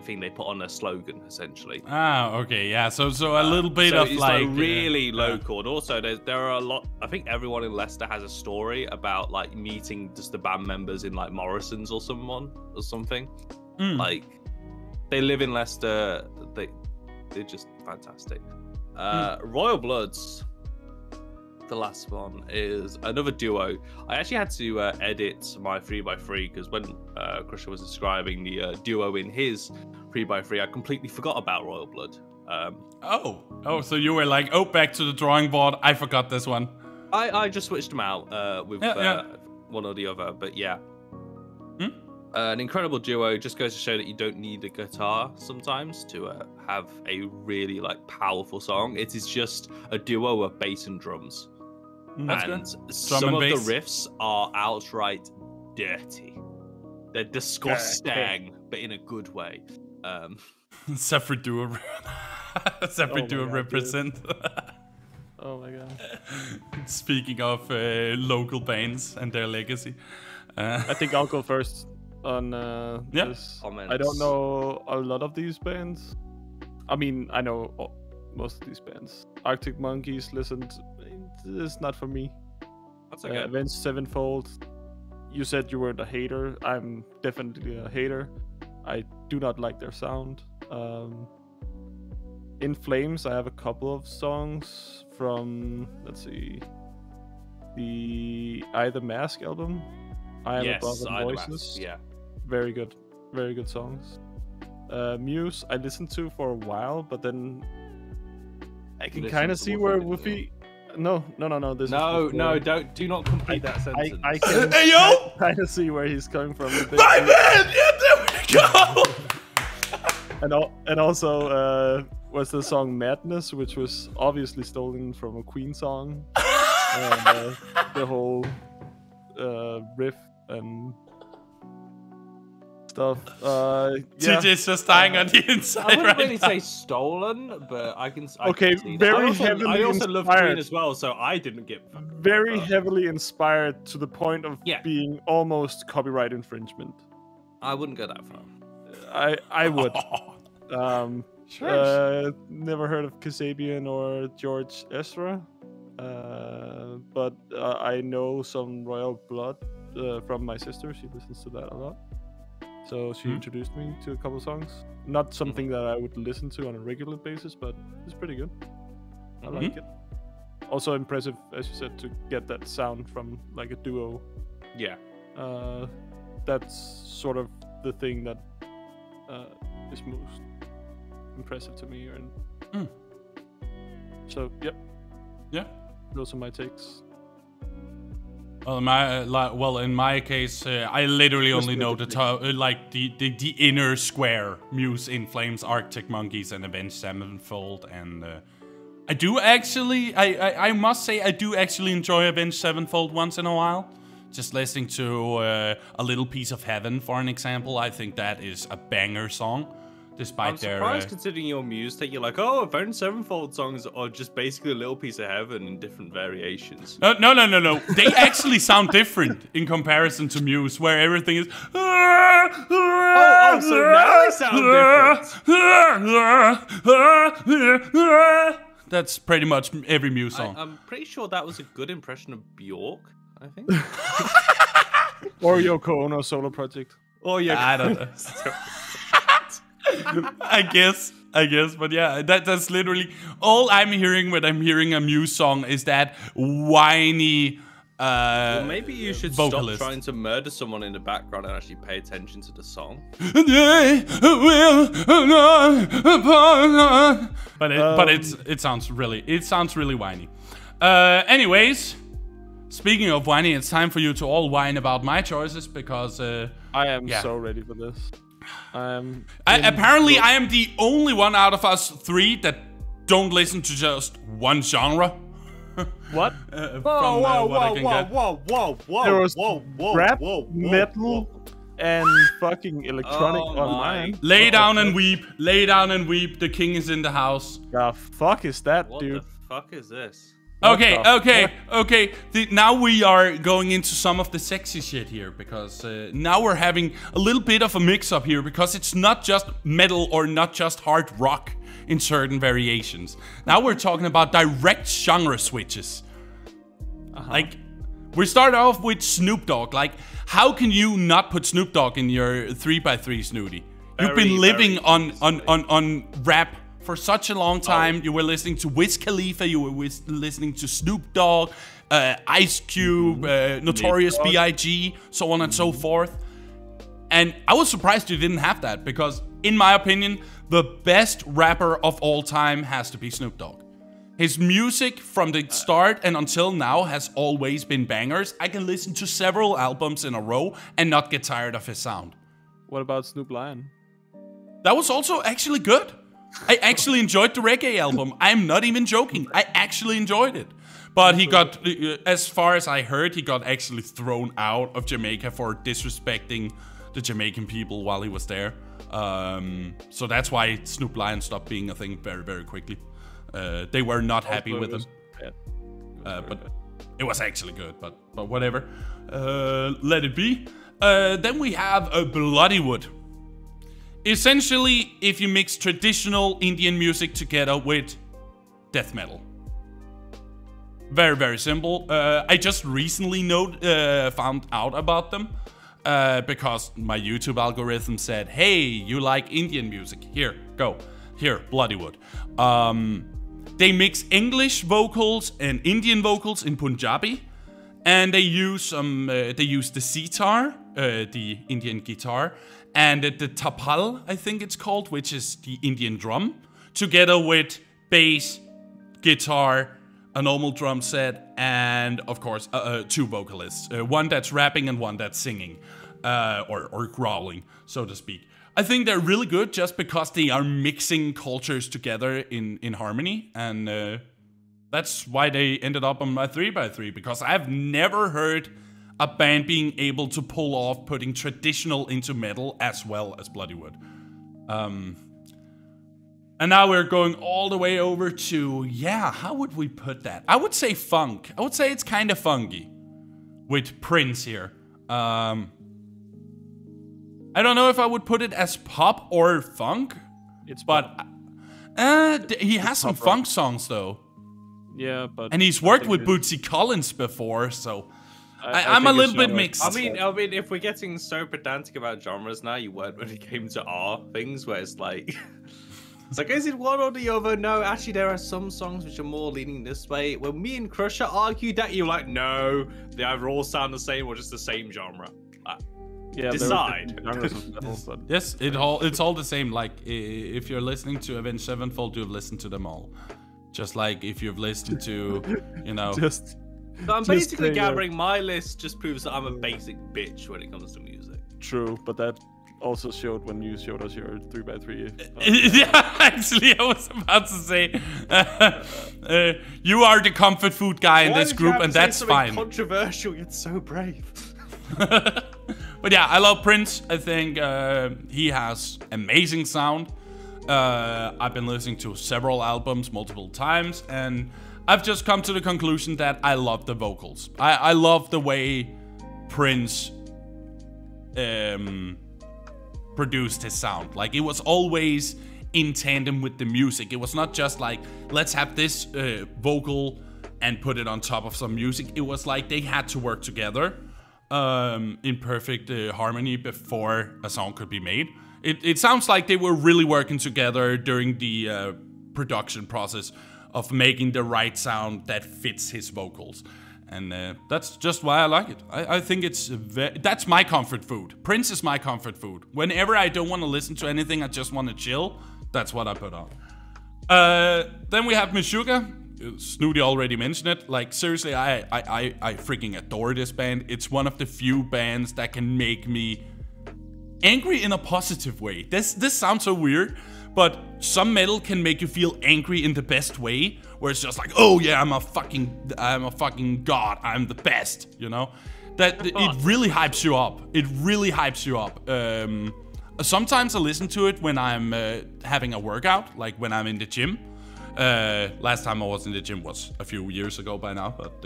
thing they put on their slogan, essentially. Okay, yeah. So a little bit of it's like really local. And also there are a lot, I think everyone in Leicester has a story about like meeting just the band members in like Morrison's or something. Like they live in Leicester. They're just fantastic. Royal Bloods, the last one, is another duo. I actually had to edit my 3x3 because when Crusher was describing the duo in his 3x3, I completely forgot about Royal Blood. So you were like, oh, back to the drawing board. I forgot this one. I just switched them out with one or the other, but yeah. An incredible duo. Just goes to show that you don't need a guitar sometimes to have a really like powerful song. It is just a duo of bass and drums. And some of the riffs are outright dirty. They're disgusting, but in a good way. Separate duo. Separate duo represent. Oh my god. Speaking of local bands and their legacy. I think I'll go first on this. Comments. I don't know a lot of these bands. I mean, I know most of these bands. Arctic Monkeys, listened. It's not for me. That's okay. Avenged Sevenfold. You said you weren't a hater. I'm definitely a hater. I do not like their sound. In Flames, I have a couple of songs from, let's see, the I the Mask album. I Am Above the Voices. Yeah. Very good songs. Muse, I listened to for a while, but then I can kind of see where Woofy. No. This do not complete that sentence. I can hey yo! kind of see where he's coming from. My man! Yeah, there we go! And also was the song Madness, which was obviously stolen from a Queen song. The whole riff and stuff. TJ's just dying on the inside. I wouldn't really say stolen, but I can. Okay, very heavily I also love inspired. Queen as well, so I didn't get very heavily inspired to the point of being almost copyright infringement. I wouldn't go that far. I would. Never heard of Kasabian or George Ezra, but I know some Royal Blood from my sister. She listens to that a lot. So she introduced me to a couple songs. Not something that I would listen to on a regular basis, but it's pretty good. I like it. Also impressive, as you said, to get that sound from like a duo. Yeah. That's sort of the thing that is most impressive to me. And so, yep. Yeah. Those are my takes. Well, in my case, I literally only know the inner square: Muse, In Flames, Arctic Monkeys, and Avenged Sevenfold. And I do actually, I must say, I do actually enjoy Avenged Sevenfold once in a while. Just listening to A Little Piece of Heaven, for an example, I think that is a banger song. Despite I'm surprised, considering your Muse, that you're like, oh, Avenged Sevenfold songs are just basically A Little Piece of Heaven in different variations. No. They actually sound different in comparison to Muse, where everything is. So now they sound different. That's pretty much every Muse song. I'm pretty sure that was a good impression of Bjork, I think. Or Yoko Ono solo project. Oh yeah, I don't know. I guess, but yeah, that's literally all I'm hearing when I'm hearing a Muse song is that whiny well, maybe you should vocalist. stop trying to murder someone in the background and actually pay attention to the song. But it sounds really whiny. Anyways, speaking of whiny, it's time for you to all whine about my choices because I am so ready for this. Apparently, I am the only one out of us three that don't listen to just one genre. What? Whoa! There was rap, metal, and fucking electronic on mine. Lay down and weep. Lay down and weep. The king is in the house. The fuck is that, dude? What the fuck is this? Okay. Now we are going into some of the sexy shit here because now we're having a little bit of a mix-up here because it's not just metal or not just hard rock in certain variations. Now we're talking about direct genre switches. Like, we start off with Snoop Dogg. Like, how can you not put Snoop Dogg in your 3x3 Snooty? You've been living on rap for such a long time. You were listening to Wiz Khalifa, you were listening to Snoop Dogg, Ice Cube, Notorious B.I.G., so on and so forth. And I was surprised you didn't have that because in my opinion, the best rapper of all time has to be Snoop Dogg. His music from the start and until now has always been bangers. I can listen to several albums in a row and not get tired of his sound. What about Snoop Lion? That was also actually good. I actually enjoyed the reggae album. I'm not even joking. I actually enjoyed it. But he got, as far as I heard, he got actually thrown out of Jamaica for disrespecting the Jamaican people while he was there. So that's why Snoop Lion stopped being a thing very, very quickly. They were not happy with him. But it was actually good, but whatever. Let it be. Then we have a Bloodywood. Essentially, if you mix traditional Indian music together with death metal. Very, very simple. I just recently found out about them because my YouTube algorithm said, hey, you like Indian music? Here, go. Here, Bloodywood. They mix English vocals and Indian vocals in Punjabi, and they use the sitar, the Indian guitar, and the tapal, I think it's called, which is the Indian drum, together with bass, guitar, a normal drum set, and of course 2 vocalists, one that's rapping and one that's singing, or growling, so to speak. I think they're really good just because they are mixing cultures together in harmony, and that's why they ended up on my 3x3, because I've never heard a band being able to pull off putting traditional into metal as well as Bloodywood. And now we're going all the way over to, how would we put that? I would say funk. I would say it's kind of funky with Prince here. I don't know if I would put it as pop or funk. He has some funk songs though. Yeah, but... And he's worked with Bootsy Collins before, so... I'm a little bit mixed. I mean, if we're getting so pedantic about genres now, you weren't when it came to our things, where it's like... It's like, is it one or the other? No, actually, there are some songs which are more leaning this way. When me and Crusher argued that, you were like, no, they either all sound the same or just the same genre. Decide. Yes, it's all the same. Like, if you're listening to Avenged Sevenfold, you've listened to them all. Just like if you've listened to, you know... So I'm basically gathering my list just proves that I'm a basic bitch when it comes to music. True, but that also showed when you showed us your 3x3. Yeah, actually, I was about to say, you are the comfort food guy in this group, and that's fine. Controversial, yet so brave. But yeah, I love Prince. I think he has amazing sound. I've been listening to several albums multiple times, and I've just come to the conclusion that I love the vocals. I love the way Prince produced his sound. Like, it was always in tandem with the music. It was not just like, let's have this vocal and put it on top of some music. It was like they had to work together in perfect harmony before a song could be made. It sounds like they were really working together during the production process of making the right sound that fits his vocals. And that's just why I like it. I think it's that's my comfort food. Prince is my comfort food. Whenever I don't want to listen to anything, I just want to chill, that's what I put on. Then we have Meshuggah. Snooty already mentioned it. Like, seriously, I freaking adore this band. It's one of the few bands that can make me angry in a positive way. This sounds so weird, but some metal can make you feel angry in the best way, where it's just like, oh yeah, I'm a fucking god, I'm the best, you know? That it really hypes you up. It really hypes you up. Sometimes I listen to it when I'm having a workout, like when I'm in the gym. Last time I was in the gym was a few years ago by now, but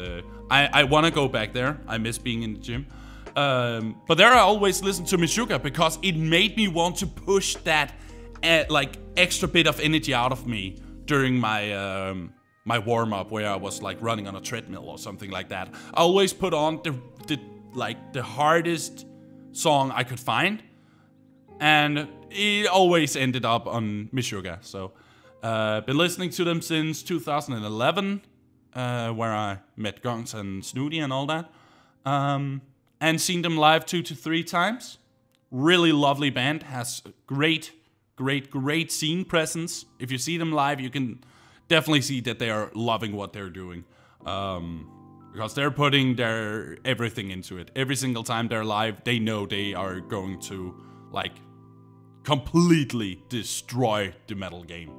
I want to go back there. I miss being in the gym. But there I always listen to Meshuggah because it made me want to push that like extra bit of energy out of me during my my warm-up, where I was like running on a treadmill or something like that. I always put on the hardest song I could find, and it always ended up on Meshuggah. So been listening to them since 2011, where I met Gongs and Snooty and all that, and seen them live 2 to 3 times. Really lovely band, has great great scene presence. If you see them live, you can definitely see that they are loving what they're doing. Because they're putting their everything into it. Every single time they're live, they know they are going to, like, completely destroy the metal game.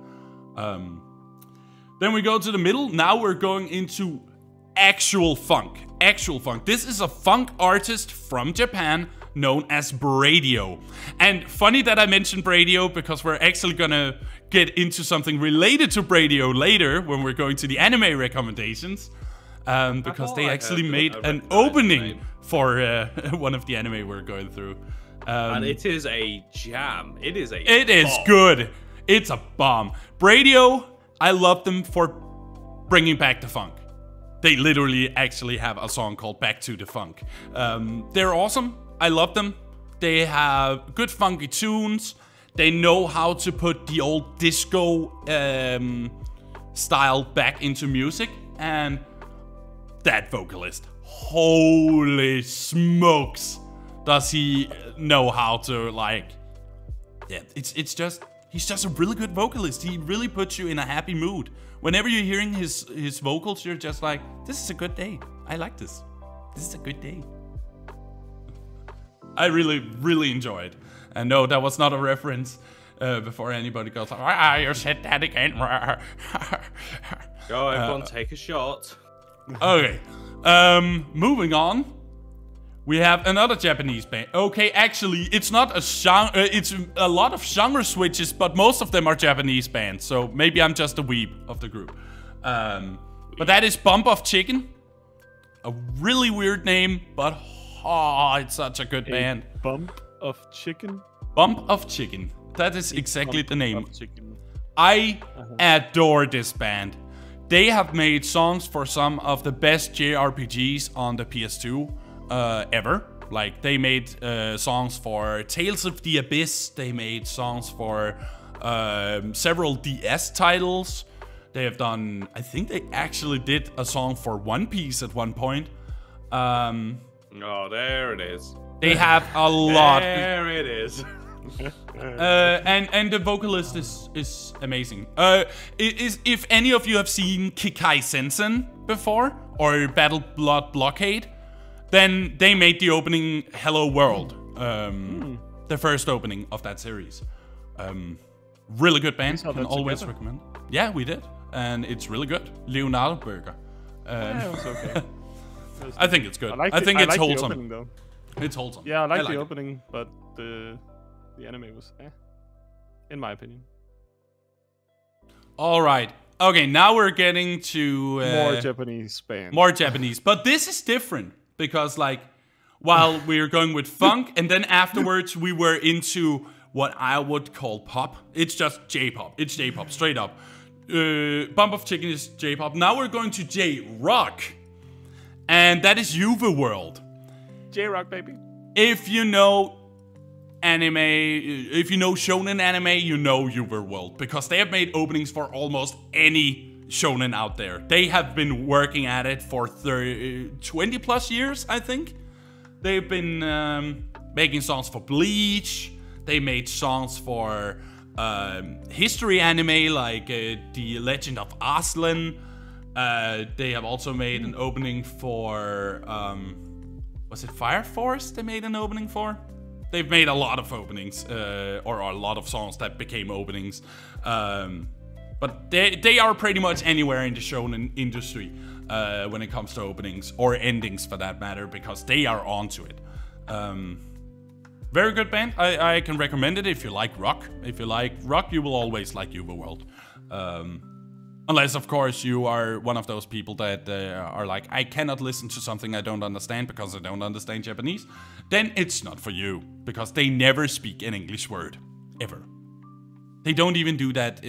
Then we go to the middle. Now we're going into actual funk. Actual funk. This is a funk artist from Japan known as Bradio. And funny that I mentioned Bradio because we're actually gonna get into something related to Bradio later when we're going to the anime recommendations. Because they actually made an opening for one of the anime we're going through. And it is a jam. It is good. It's a bomb. Bradio, I love them for bringing back the funk. They literally actually have a song called Back to the Funk. They're awesome. I love them. They have good funky tunes. They know how to put the old disco style back into music. And that vocalist, holy smokes, does he know how to, like, yeah, he's just a really good vocalist. He really puts you in a happy mood. Whenever you're hearing his vocals, you're just like, this is a good day. I like this. This is a good day. I really enjoy it. And no, that was not a reference before anybody goes, you said that again. Go, everyone, take a shot. Okay, moving on. We have another Japanese band. Okay, actually, it's not a genre. It's a lot of genre switches, but most of them are Japanese bands. So maybe I'm just a weeb of the group. But that is Bump of Chicken. A really weird name, but it's such a good band. Bump of Chicken? Bump of Chicken. That is exactly the name. I adore this band. They have made songs for some of the best JRPGs on the PS2 ever. Like, they made songs for Tales of the Abyss. They made songs for several DS titles. They have done, I think they actually did a song for One Piece at one point. Oh, there it is. They have a lot. There it is. And the vocalist is amazing. If any of you have seen Kikai Sensen before, or Battle Blood Blockade, then they made the opening Hello World, the first opening of that series. Really good band, can always recommend. Yeah, we did, and it's really good. Leonardo Burger. Yeah, it was okay. I think it's good. I think it's wholesome. The opening, though. It's wholesome. Yeah, I like the opening, but the anime was in my opinion. All right. Okay, now we're getting to more Japanese bands. More Japanese, but this is different because, like, while we're going with funk, and then afterwards we were into what I would call pop. It's just J-pop. It's J-pop, straight up. Bump of Chicken is J-pop. Now we're going to J-rock, and that is Juve World. J-rock, baby. If you know anime, if you know shonen anime, you know Juve World, because they have made openings for almost any shonen out there. They have been working at it for 20 plus years, I think. They've been making songs for Bleach. They made songs for history anime like The Legend of Aslan. They have also made an opening for was it Fire Force they made an opening for? They've made a lot of openings, or a lot of songs that became openings. But they are pretty much anywhere in the shonen industry when it comes to openings, or endings for that matter, because they are onto it. Very good band. I can recommend it if you like rock. If you like rock, you will always like Juve World. Unless, of course, you are one of those people that are like, I cannot listen to something I don't understand because I don't understand Japanese. Then it's not for you, because they never speak an English word, ever. They don't even do that,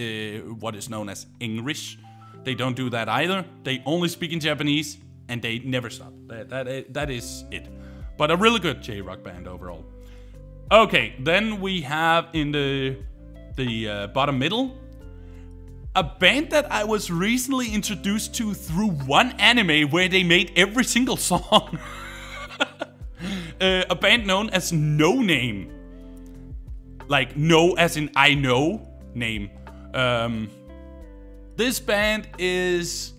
what is known as English. They don't do that either. They only speak in Japanese, and they never stop. That is it. But a really good J-rock band overall. Okay, then we have in the bottom middle, a band that I was recently introduced to through one anime where they made every single song. A band known as No Name. like know as in I know name. This band is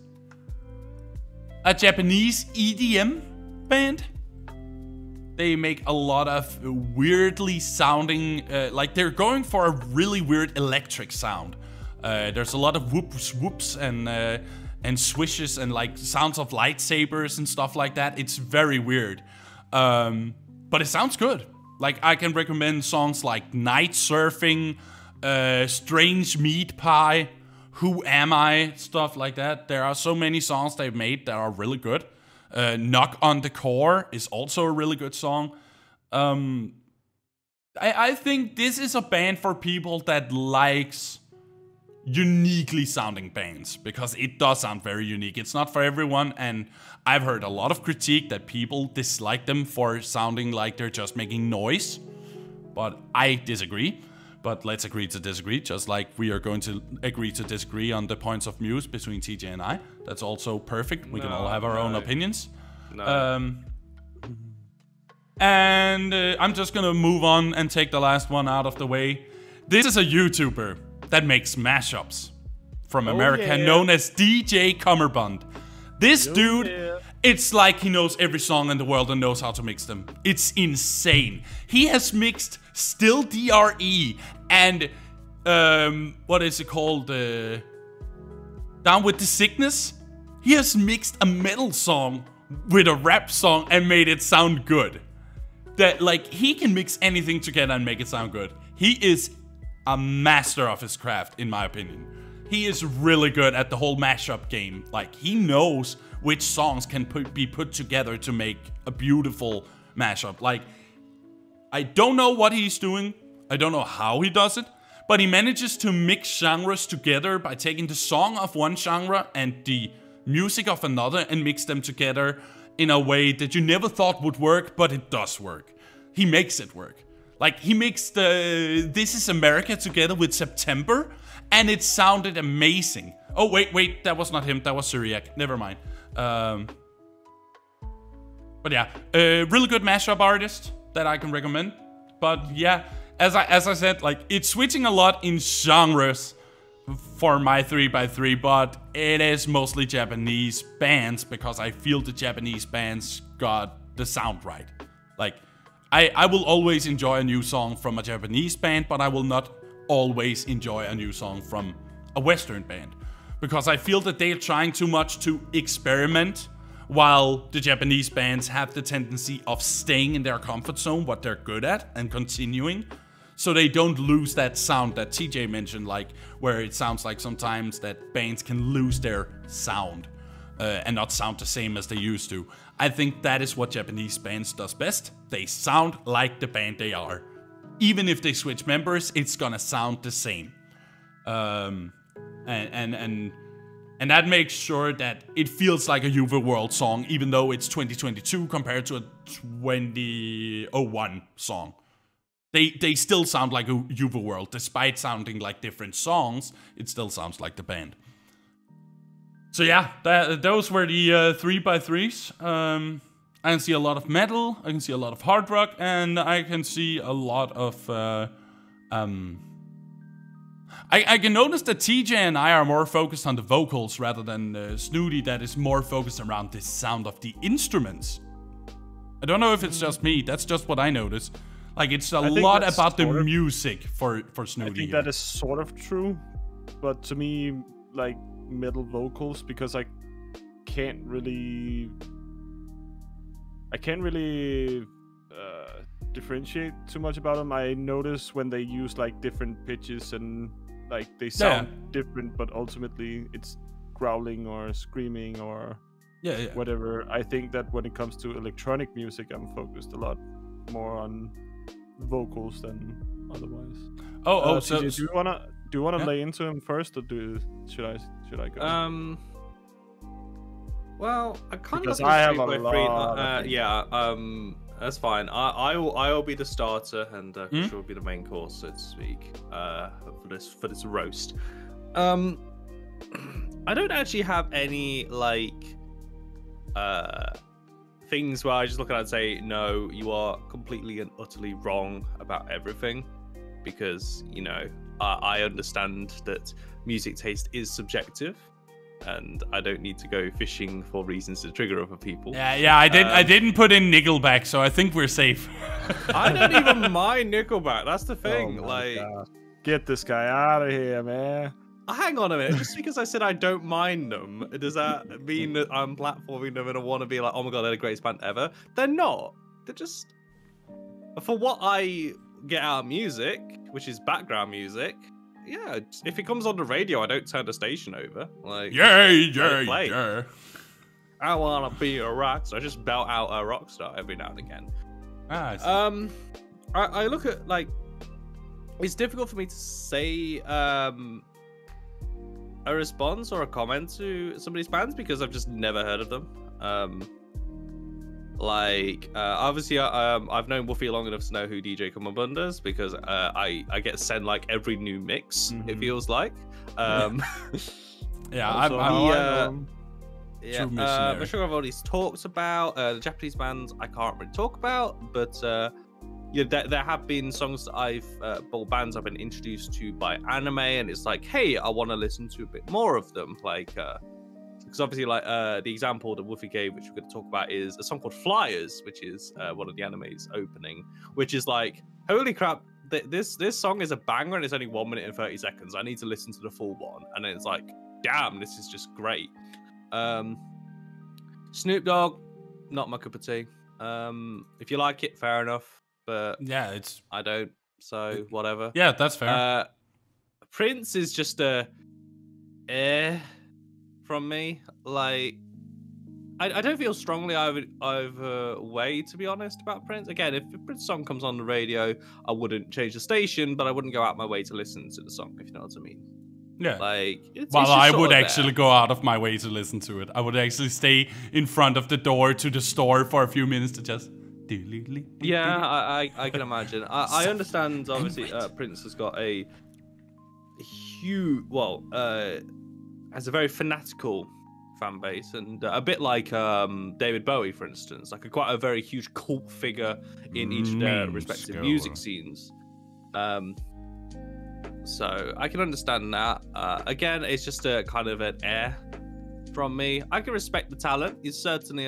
a Japanese EDM band. They make a lot of weirdly sounding, like they're going for a really weird electric sound. There's a lot of whoops and swishes and like sounds of lightsabers and stuff like that. It's very weird, but it sounds good. Like I can recommend songs like Night Surfing, Strange Meat Pie, Who Am I, stuff like that. There are so many songs they've made that are really good. Knock on the Core is also a really good song. I think this is a band for people that likes uniquely sounding bands, because it does sound very unique. It's not for everyone, and I've heard a lot of critique that people dislike them for sounding like they're just making noise, but I disagree. But let's agree to disagree, just like we are going to agree to disagree on the points of views between TJ and I. That's also perfect. We can all have our own opinions. And I'm just gonna move on and take the last one out of the way. This is a YouTuber that makes mashups from America, known as DJ Cummerbund. This dude, it's like he knows every song in the world and knows how to mix them. It's insane. He has mixed Still DRE and what is it called? Down with the Sickness. He has mixed a metal song with a rap song and made it sound good. That like he can mix anything together and make it sound good. He is a master of his craft, in my opinion. He is really good at the whole mashup game. Like he knows which songs can be put together to make a beautiful mashup. Like I don't know what he's doing. I don't know how he does it, but he manages to mix genres together by taking the song of one genre and the music of another and mix them together in a way that you never thought would work, but it does work. He makes it work. Like he mixed This Is America together with September, and it sounded amazing. Oh wait, that was not him. That was Syriac. Never mind. But yeah, a really good mashup artist that I can recommend. But yeah, as I said, like it's switching a lot in genres for my 3x3, but it is mostly Japanese bands because I feel the Japanese bands got the sound right. Like I will always enjoy a new song from a Japanese band, but I will not always enjoy a new song from a Western band, because I feel that they are trying too much to experiment, while the Japanese bands have the tendency of staying in their comfort zone, what they're good at, and continuing, so they don't lose that sound that TJ mentioned, like where it sounds like sometimes that bands can lose their sound and not sound the same as they used to. I think that is what Japanese bands does best. They sound like the band they are. Even if they switch members, it's gonna sound the same. And that makes sure that it feels like a Juve World song, even though it's 2022 compared to a 2001 song. They still sound like a Juve World, despite sounding like different songs. It still sounds like the band. So yeah, those were the 3x3's. I can see a lot of metal, I can see a lot of hard rock, and I can see a lot of... I can notice that TJ and I are more focused on the vocals rather than Snooty, that is more focused around the sound of the instruments. I don't know if it's just me, that's just what I notice. Like, it's a lot about the music for Snooty. I think that is sort of true, but to me, like, metal vocals, because I can't really differentiate too much about them. I notice when they use like different pitches and like they sound different, but ultimately it's growling or screaming or whatever. I think that when it comes to electronic music, I'm focused a lot more on vocals than otherwise. So TJ, do you wanna lay into him first, or should I go? Well, I kind because of I have a lot. That's fine. I will be the starter, and Chris will be the main course, so to speak, for this roast. I don't actually have any like things where I just look at it and say, no, you are completely and utterly wrong about everything. because, you know, I understand that music taste is subjective, and I don't need to go fishing for reasons to trigger other people. Yeah, I didn't put in Nickelback, so I think we're safe. I don't even mind Nickelback. That's the thing. Oh like, God. Get this guy out of here, man. hang on a minute. Just because I said I don't mind them, does that mean that I'm platforming them and I want to be like, oh my god, they're the greatest band ever? They're not. They're just, for what I get out of music, which is background music. Yeah, if it comes on the radio, I don't turn the station over. Like, yeah. I wanna be a rock star. I just belt out a rock star every now and again. I look at, like, it's difficult for me to say a response or a comment to somebody's bands because I've just never heard of them. Obviously, I've known Woofy long enough to know who DJ Come Up does because I get sent like every new mix. It feels like. Meshuggah I've already talked about. The Japanese bands I can't really talk about, but there have been songs that bands I've been introduced to by anime, and it's like, hey, I want to listen to a bit more of them, like. Because obviously, like, the example that Woofy gave, which we're going to talk about, is a song called Flyers, which is one of the anime's opening, which is like, holy crap, this song is a banger and it's only 1 minute and 30 seconds. I need to listen to the full one. And then it's like, damn, this is just great. Snoop Dogg, not my cup of tea. If you like it, fair enough. But yeah, I don't, so whatever. Yeah, that's fair. Prince is just from me. Like, I don't feel strongly either way, to be honest, about Prince. Again, if a Prince song comes on the radio, I wouldn't change the station, but I wouldn't go out my way to listen to the song, if you know what I mean. Yeah. Like, I would actually go out of my way to listen to it. I would actually stay in front of the door to the store for a few minutes to just. Yeah, I can imagine. I understand. Obviously, Prince has got a huge, has a very fanatical fan base, and a bit like David Bowie, for instance, like quite a very huge cult figure in each of their respective music scenes. So I can understand that. Again, it's just a kind of an from me. I can respect the talent. He's certainly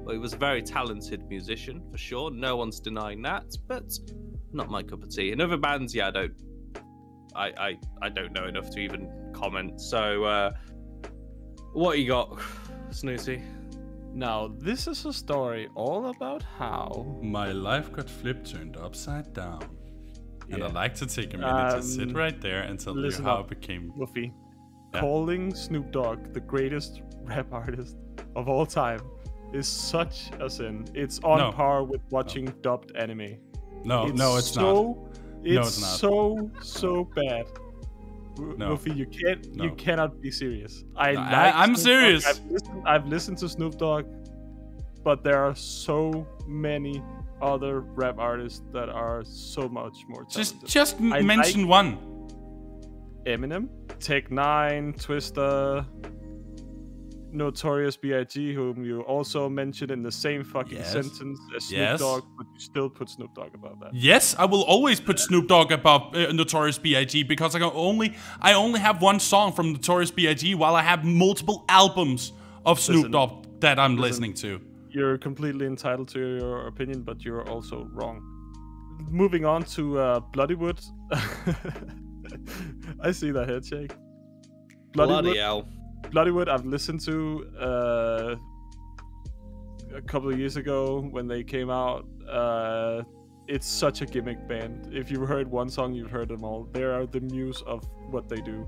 he was a very talented musician for sure. No one's denying that, but not my cup of tea. And other bands, yeah, I don't know enough to even comment. So, what you got, Snooty? Now, this is a story all about how my life got turned upside down. And I'd like to take a minute to sit right there and tell you how it became. Luffy, calling Snoop Dogg the greatest rap artist of all time is such a sin. It's on par with watching dubbed anime. No, it's not. It's so bad. Luffy, you cannot be serious. I'm serious. I've listened to Snoop Dogg, but there are so many other rap artists that are so much more talented. Just mention one. Eminem, Tech 9, Twista, Notorious B.I.G., whom you also mentioned in the same fucking sentence as Snoop Dogg, but you still put Snoop Dogg above that. Yes, I will always put Snoop Dogg above Notorious B.I.G. because I only have one song from Notorious B.I.G. while I have multiple albums of Snoop Dogg that I'm listening to. You're completely entitled to your opinion, but you're also wrong. Moving on to Bloodywood. I see that head shake. Bloody hell. Bloodywood, I've listened to a couple of years ago when they came out. It's such a gimmick band. If you've heard one song, you've heard them all. They are the muse of what they do.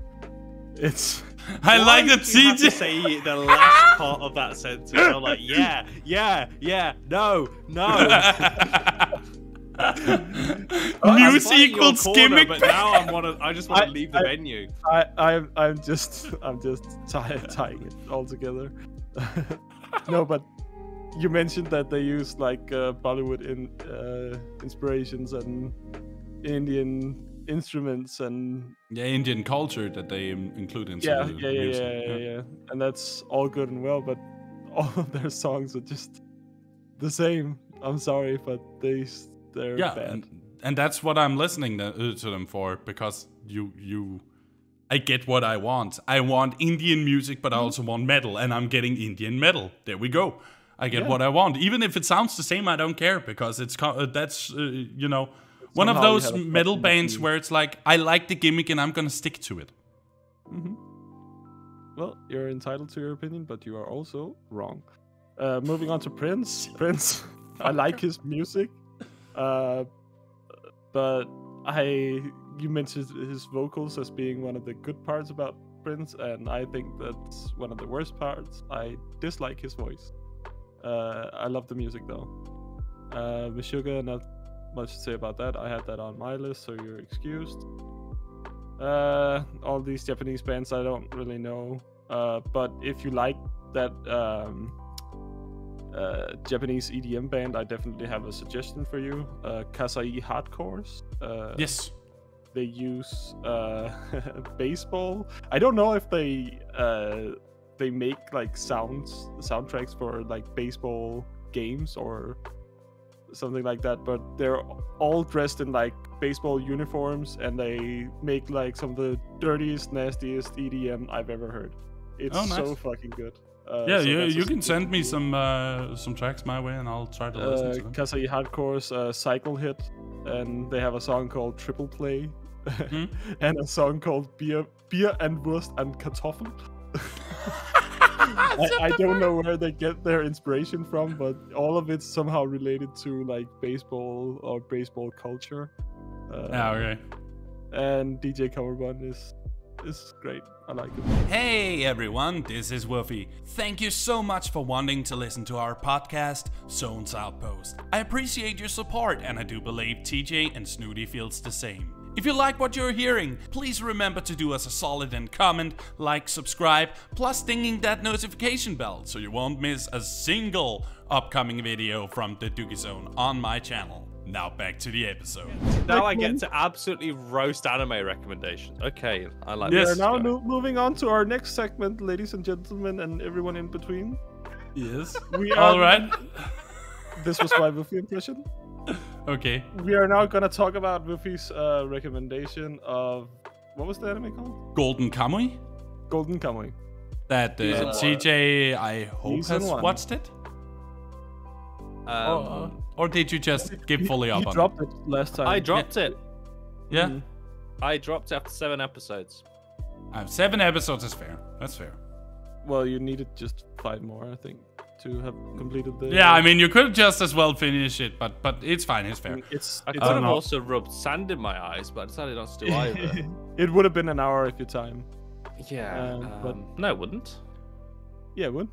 It's. I like the TJ. Say the last part of that sentence. I'm like, no. Muse equals gimmick. But now I just want to leave the venue. I'm just tying it all together. No, but you mentioned that they use like Bollywood inspirations and Indian instruments and Indian culture that they include in some music. And that's all good and well, but all of their songs are just the same. I'm sorry, but they're bad. and that's what I'm listening to them for, because I get what I want. I want Indian music, but I also want metal, and I'm getting Indian metal. There we go. I get what I want, even if it sounds the same. I don't care, because that's one of those metal bands where it's like, I like the gimmick and I'm gonna stick to it. Mm-hmm. Well, you're entitled to your opinion, but you are also wrong. Moving on to Prince. Prince, I like his music, but you mentioned his vocals as being one of the good parts about Prince, and I think that's one of the worst parts. I dislike his voice. I love the music though. Meshuggah, not much to say about that. I had that on my list, so you're excused. All these Japanese bands I don't really know, but if you like that Japanese EDM band, I definitely have a suggestion for you. Kasai Hardcores. Yes. They use baseball. I don't know if they make like soundtracks for like baseball games or something like that, but they're all dressed in like baseball uniforms, and they make like some of the dirtiest, nastiest EDM I've ever heard. It's so fucking good. You can send me some tracks my way, and I'll try to listen to them. Kasai Hardcore's Cycle Hit, and they have a song called Triple Play, and a song called Bier and Wurst and Kartoffel. I don't know where they get their inspiration from, but all of it's somehow related to like baseball or baseball culture. Okay. And DJ Coverbun is great. I like it. Hey everyone, this is Lofi. Thank you so much for wanting to listen to our podcast, Zone's Outpost. I appreciate your support, and I do believe TJ and Snooty feels the same. If you like what you're hearing, please remember to do us a solid and comment, like, subscribe, plus dinging that notification bell so you won't miss a single upcoming video from the Duggie Zone on my channel. Now back to the episode. Now I get to absolutely roast anime recommendations. Okay, I like Yes. this. We are now moving on to our next segment, ladies and gentlemen, and everyone in between. Yes. We are. All right. This was my Wuffy impression. Okay. We are now gonna talk about Wuffy's recommendation of, what was the anime called? Golden Kamuy? Golden Kamuy. That TJ, I hope, Season has 1. watched it? Or did you just give fully up You on it? dropped it last time. I dropped it. Yeah? Mhm. I dropped it after 7 episodes. 7 episodes is fair. That's fair. Well, you needed just 5 more, I think, to have completed the... Yeah, I mean, you could just as well finish it, but it's fine. It's fair. I could have also rubbed sand in my eyes, but I decided not to do either. It would have been an hour if you time. Yeah, but no, it wouldn't. Yeah, it would.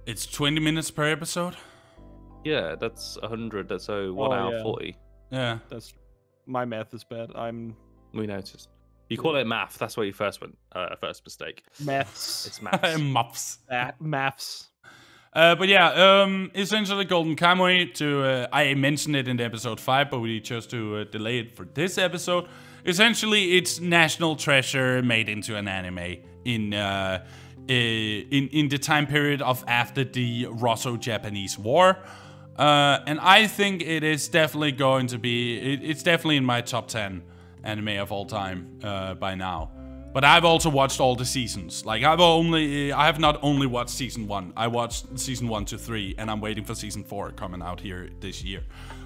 It's 20 minutes per episode. Yeah, that's 100. So 1 hour 40. Yeah. That's my math is bad. We noticed. You call it math. That's where you first went. First mistake. Maths. It's maths. Muffs. Maths. But yeah, essentially Golden Kamuy, I mentioned it in episode 5, but we chose to delay it for this episode. Essentially, it's national treasure made into an anime in the time period of after the Russo-Japanese War. And I think it is definitely going to be, it's definitely in my top 10 anime of all time by now. But I've also watched all the seasons. Like, I have not only watched season 1, I watched season 1 to 3, and I'm waiting for season 4 coming out here this year.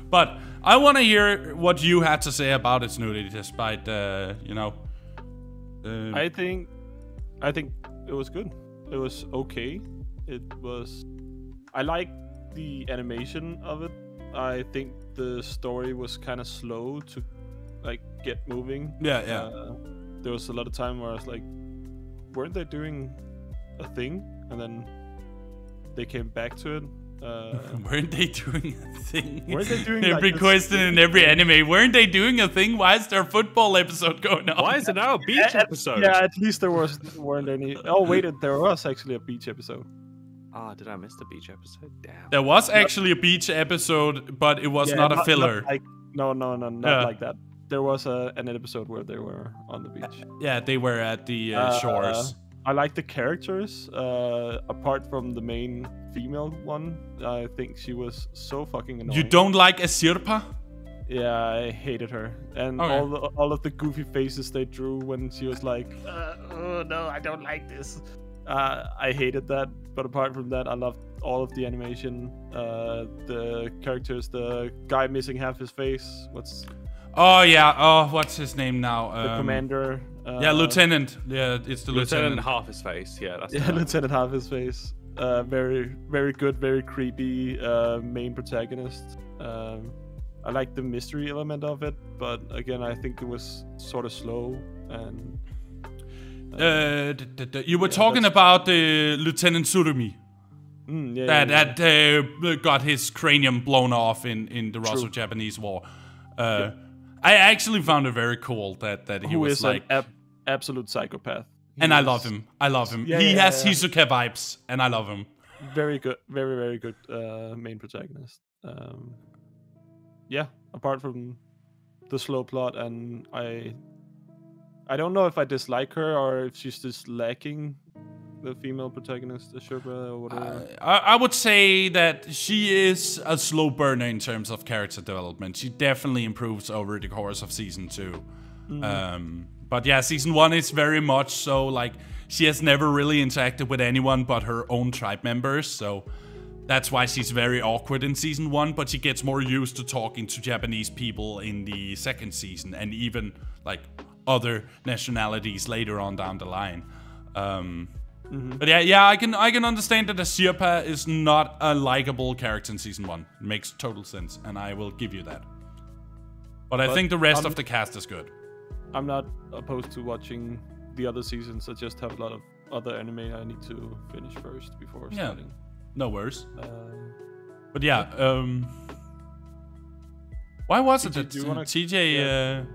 But I want to hear what you had to say about it, Snooty, despite, I think it was good. It was okay. I like the animation of it. I think the story was kind of slow to like get moving. Yeah. There was a lot of time where I was like, weren't they doing a thing? And then they came back to it. Weren't they doing a thing? Weren't they doing every like question in every anime? Weren't they doing a thing? Why is there a football episode going on? Why is it now a beach episode? Yeah, at least weren't any. Oh wait, there was actually a beach episode. Ah, did I miss the beach episode? Damn. There was actually a beach episode, but it was not a filler. Not like that. There was an episode where they were on the beach. Yeah, they were at the shores. I like the characters. Apart from the main female one, I think she was so fucking annoying. You don't like a Sirpa? Yeah, I hated her, and all of the goofy faces they drew when she was like, "Oh no, I don't like this." I hated that, but apart from that, I loved all of the animation, the characters, the guy missing half his face. What's his name now? The commander. Lieutenant. Yeah, it's the lieutenant. Half his face. Yeah, that's Lieutenant half his face. Very, very good, very creepy main protagonist. I like the mystery element of it, but again, I think it was sort of slow and. You were talking about Lieutenant Surumi. That got his cranium blown off in the Russo-Japanese War. I actually found it very cool that he was like an absolute psychopath. I love him. He has Hisoka vibes, and I love him. Very good, very, very good main protagonist. Apart from the slow plot, and I don't know if I dislike her or if she's just lacking the female protagonist, Ashura, or whatever. I would say that she is a slow burner in terms of character development. She definitely improves over the course of season 2. But yeah, season 1 is very much so like she has never really interacted with anyone but her own tribe members, so that's why she's very awkward in season 1, but she gets more used to talking to Japanese people in the second season, and even like other nationalities later on down the line. But yeah, I can understand that the Sherpa is not a likable character in season 1. It makes total sense, and I will give you that. But I think the rest of the cast is good. I'm not opposed to watching the other seasons. I just have a lot of other anime I need to finish first before starting. No worries. But yeah, why was it that TJ?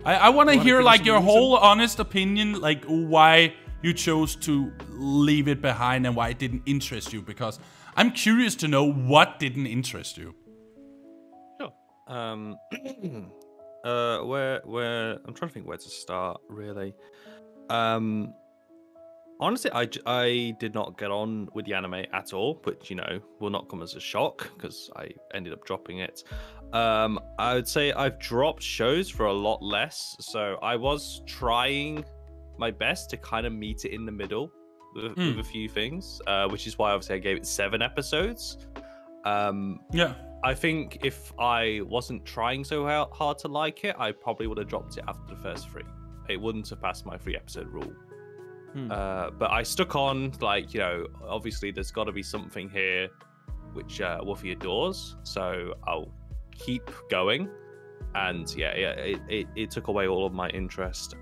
I want to hear like your whole honest opinion, like why you chose to leave it behind and why it didn't interest you, because I'm curious to know what didn't interest you. Sure. Where I'm trying to think where to start, really. Honestly, I did not get on with the anime at all, which, will not come as a shock because I ended up dropping it. I would say I've dropped shows for a lot less. So I was trying my best to kind of meet it in the middle with a few things, which is why obviously I gave it 7 episodes. I think if I wasn't trying so hard to like it, I probably would have dropped it after the first 3. It wouldn't have passed my 3-episode rule. But I stuck on, obviously there's got to be something here which Wolfie adores, so I'll keep going. And it took away all of my interest.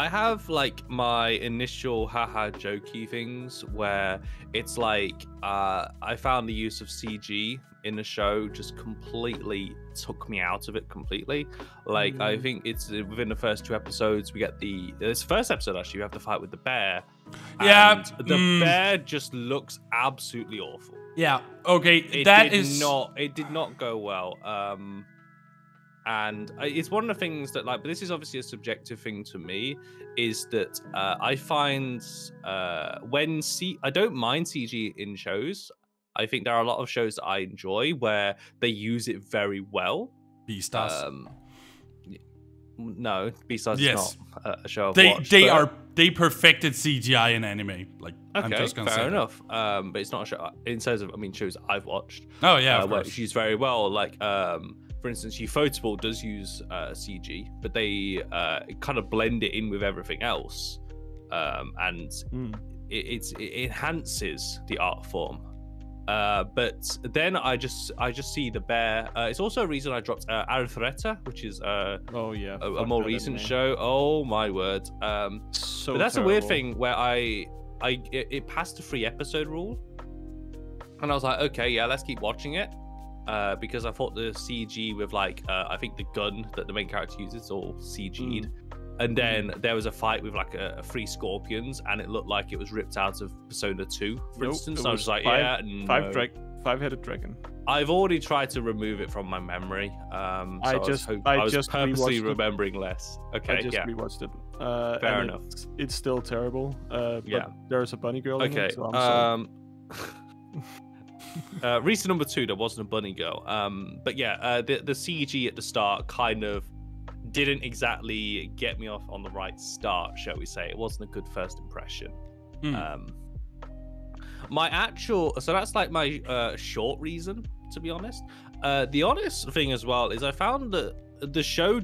I have my initial haha jokey things where it's I found the use of CG in the show just completely took me out of it completely. I think it's within the first 2 episodes we get this first episode actually we have to fight with the bear. Yeah, and the bear just looks absolutely awful. Yeah, okay, it did not go well. And it's one of the things that but this is obviously a subjective thing to me, is that I find I don't mind CG in shows. I think there are a lot of shows that I enjoy where they use it very well. Beastars. No, Beastars is not a show I've watched. They perfected CGI in anime. I'm just gonna say fair enough. But it's not a show in terms of shows I've watched. Oh yeah, of where course. it's used very well. For instance, Ufotable does use CG, but they kind of blend it in with everything else, and it enhances the art form. But then I just see the bear. It's also a reason I dropped Arthreta, which is a more recent show. Oh my word! But that's terrible. a weird thing where it passed the 3-episode rule, and I was like, okay, yeah, let's keep watching it. Because I thought the CG with I think the gun that the main character uses is all CG'd. And then there was a fight with 3 scorpions, and it looked like it was ripped out of Persona 2, for instance. I was like, five-headed dragon. I've already tried to remove it from my memory. I was purposely remembering less. Okay, I just rewatched it. Fair enough. It's still terrible. But there's a bunny girl in it, so I'm sorry. Reason number 2, there wasn't a bunny girl. But yeah, the CG at the start kind of didn't exactly get me off on the right start, shall we say. It wasn't a good first impression. So that's like my short reason, to be honest. The honest thing as well is I found that the show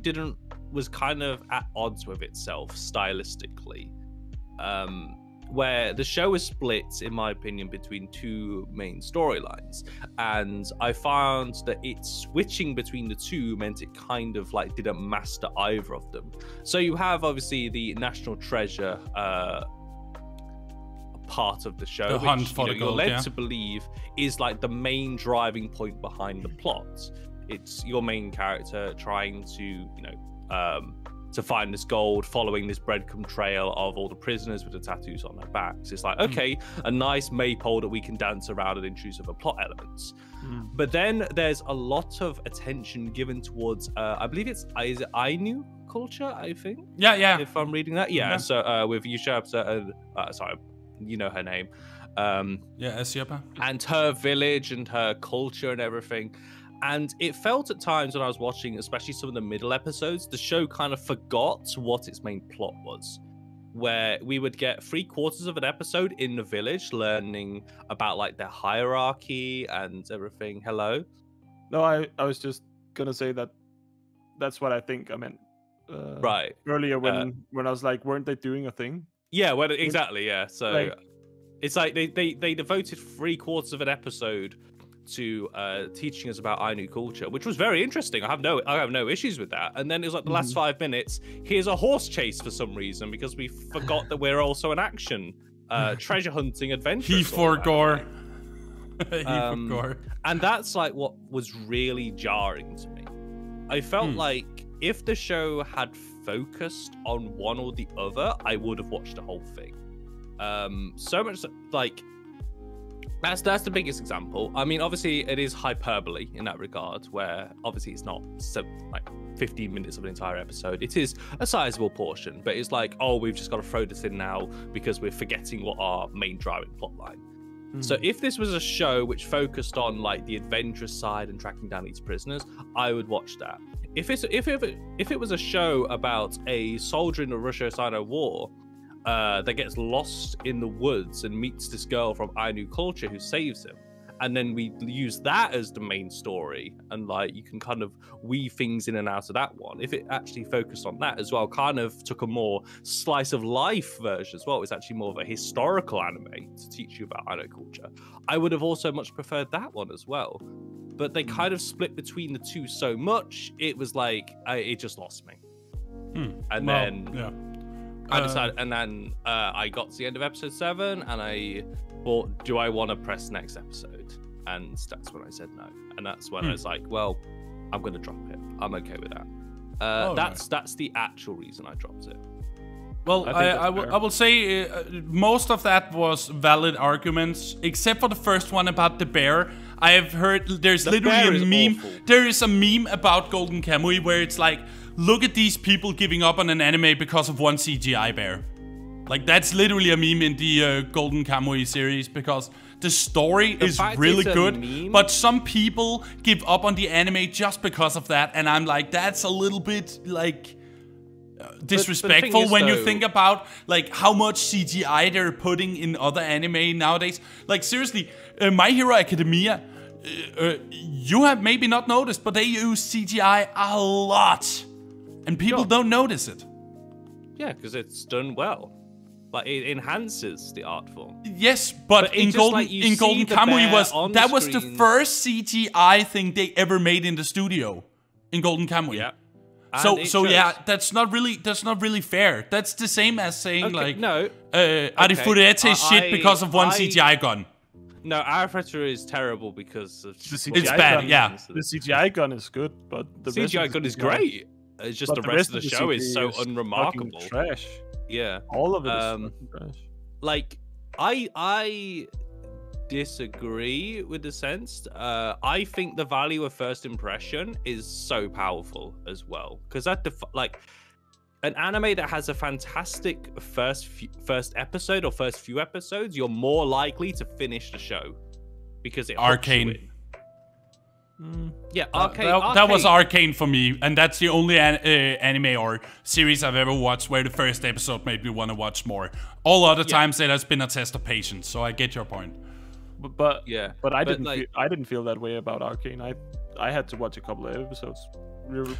was kind of at odds with itself stylistically. Where the show is split, in my opinion, between 2 main storylines, and I found that it switching between the 2 meant it kind of like didn't master either of them. So you have obviously the national treasure part of the show, the hunt for the you're gold, led to believe is like the main driving point behind the plot. It's your main character trying to, to find this gold, following this breadcrumb trail of all the prisoners with the tattoos on their backs. It's like, okay, a nice maypole that we can dance around and introduce other plot elements. But then there's a lot of attention given towards, I believe is it Ainu culture, I think? Yeah. If I'm reading that. Yeah. So with Yushabsa, sorry, you know her name. Ezra. And her village and her culture and everything. And it felt at times when I was watching, especially some of the middle episodes, the show kind of forgot what its main plot was. Where we would get 3/4 of an episode in the village learning about like their hierarchy and everything. Hello? No, I was just gonna say that's what I think I meant. Right. Earlier when I was like, weren't they doing a thing? Yeah, well, exactly, yeah. So like, it's like they devoted 3/4 of an episode to teaching us about Ainu culture, which was very interesting. I have no issues with that. And then it was like the last 5 minutes, here's a horse chase for some reason, because we forgot that we're also an action treasure hunting adventure. He forgot. And that's like what was really jarring to me. I felt like if the show had focused on one or the other, I would have watched the whole thing. So much like that's the biggest example. I mean, obviously it is hyperbole in that regard, where obviously it's not like 15 minutes of an entire episode. It is a sizable portion, but it's like, oh, we've just got to throw this in now because we're forgetting what our main driving plot line. So if this was a show which focused on like the adventurous side and tracking down these prisoners, I would watch that. If it was a show about a soldier in the Russo-Sino War that gets lost in the woods and meets this girl from Ainu culture who saves him, and then we use that as the main story, and like you can kind of weave things in and out of that one. If it actually focused on that as well, kind of took a more slice of life version as well, it's actually more of a historical anime to teach you about Ainu culture, I would have also much preferred that one as well. But they kind of split between the two so much, it was like it just lost me. And I decided, and then I got to the end of episode 7, and I thought, do I want to press next episode? And that's when I said no. And that's when I was like, well, I'm going to drop it. I'm okay with that. That's the actual reason I dropped it. Well, I will say most of that was valid arguments, except for the first one about the bear. I have heard there's literally a meme. Awful. There is a meme about Golden Kamuy where it's like, look at these people giving up on an anime because of one CGI bear. Like, that's literally a meme in the Golden Kamuy series, because the story is really good, but some people give up on the anime just because of that, and I'm like, that's a little bit, like, disrespectful when you think about, like, how much CGI they're putting in other anime nowadays. Like, seriously, My Hero Academia, you have maybe not noticed, but they use CGI a lot. And people don't notice it. Yeah, because it's done well. Like, it enhances the art form. Yes, but in Golden Kamuy that was the first CGI thing they ever made in the studio. In Golden Kamuy. Yeah. So yeah, that's not really fair. That's the same as saying Arifurete shit because of one CGI gun. No, Arifurete is terrible because of the CGI. It's bad, yeah. The CGI gun is good, but the CGI gun is great. It's just the rest of the show is so unremarkable. Trash. Yeah. All of it is fucking trash. Like, I disagree with the sense. I think the value of first impression is so powerful as well, because like an anime that has a fantastic first episode or first few episodes, you're more likely to finish the show. because it Arcane. Yeah, Arcane. That was Arcane for me, and that's the only anime or series I've ever watched where the first episode made me want to watch more. All other times it has been a test of patience, so I get your point. But I didn't feel that way about Arcane. I had to watch a couple of episodes.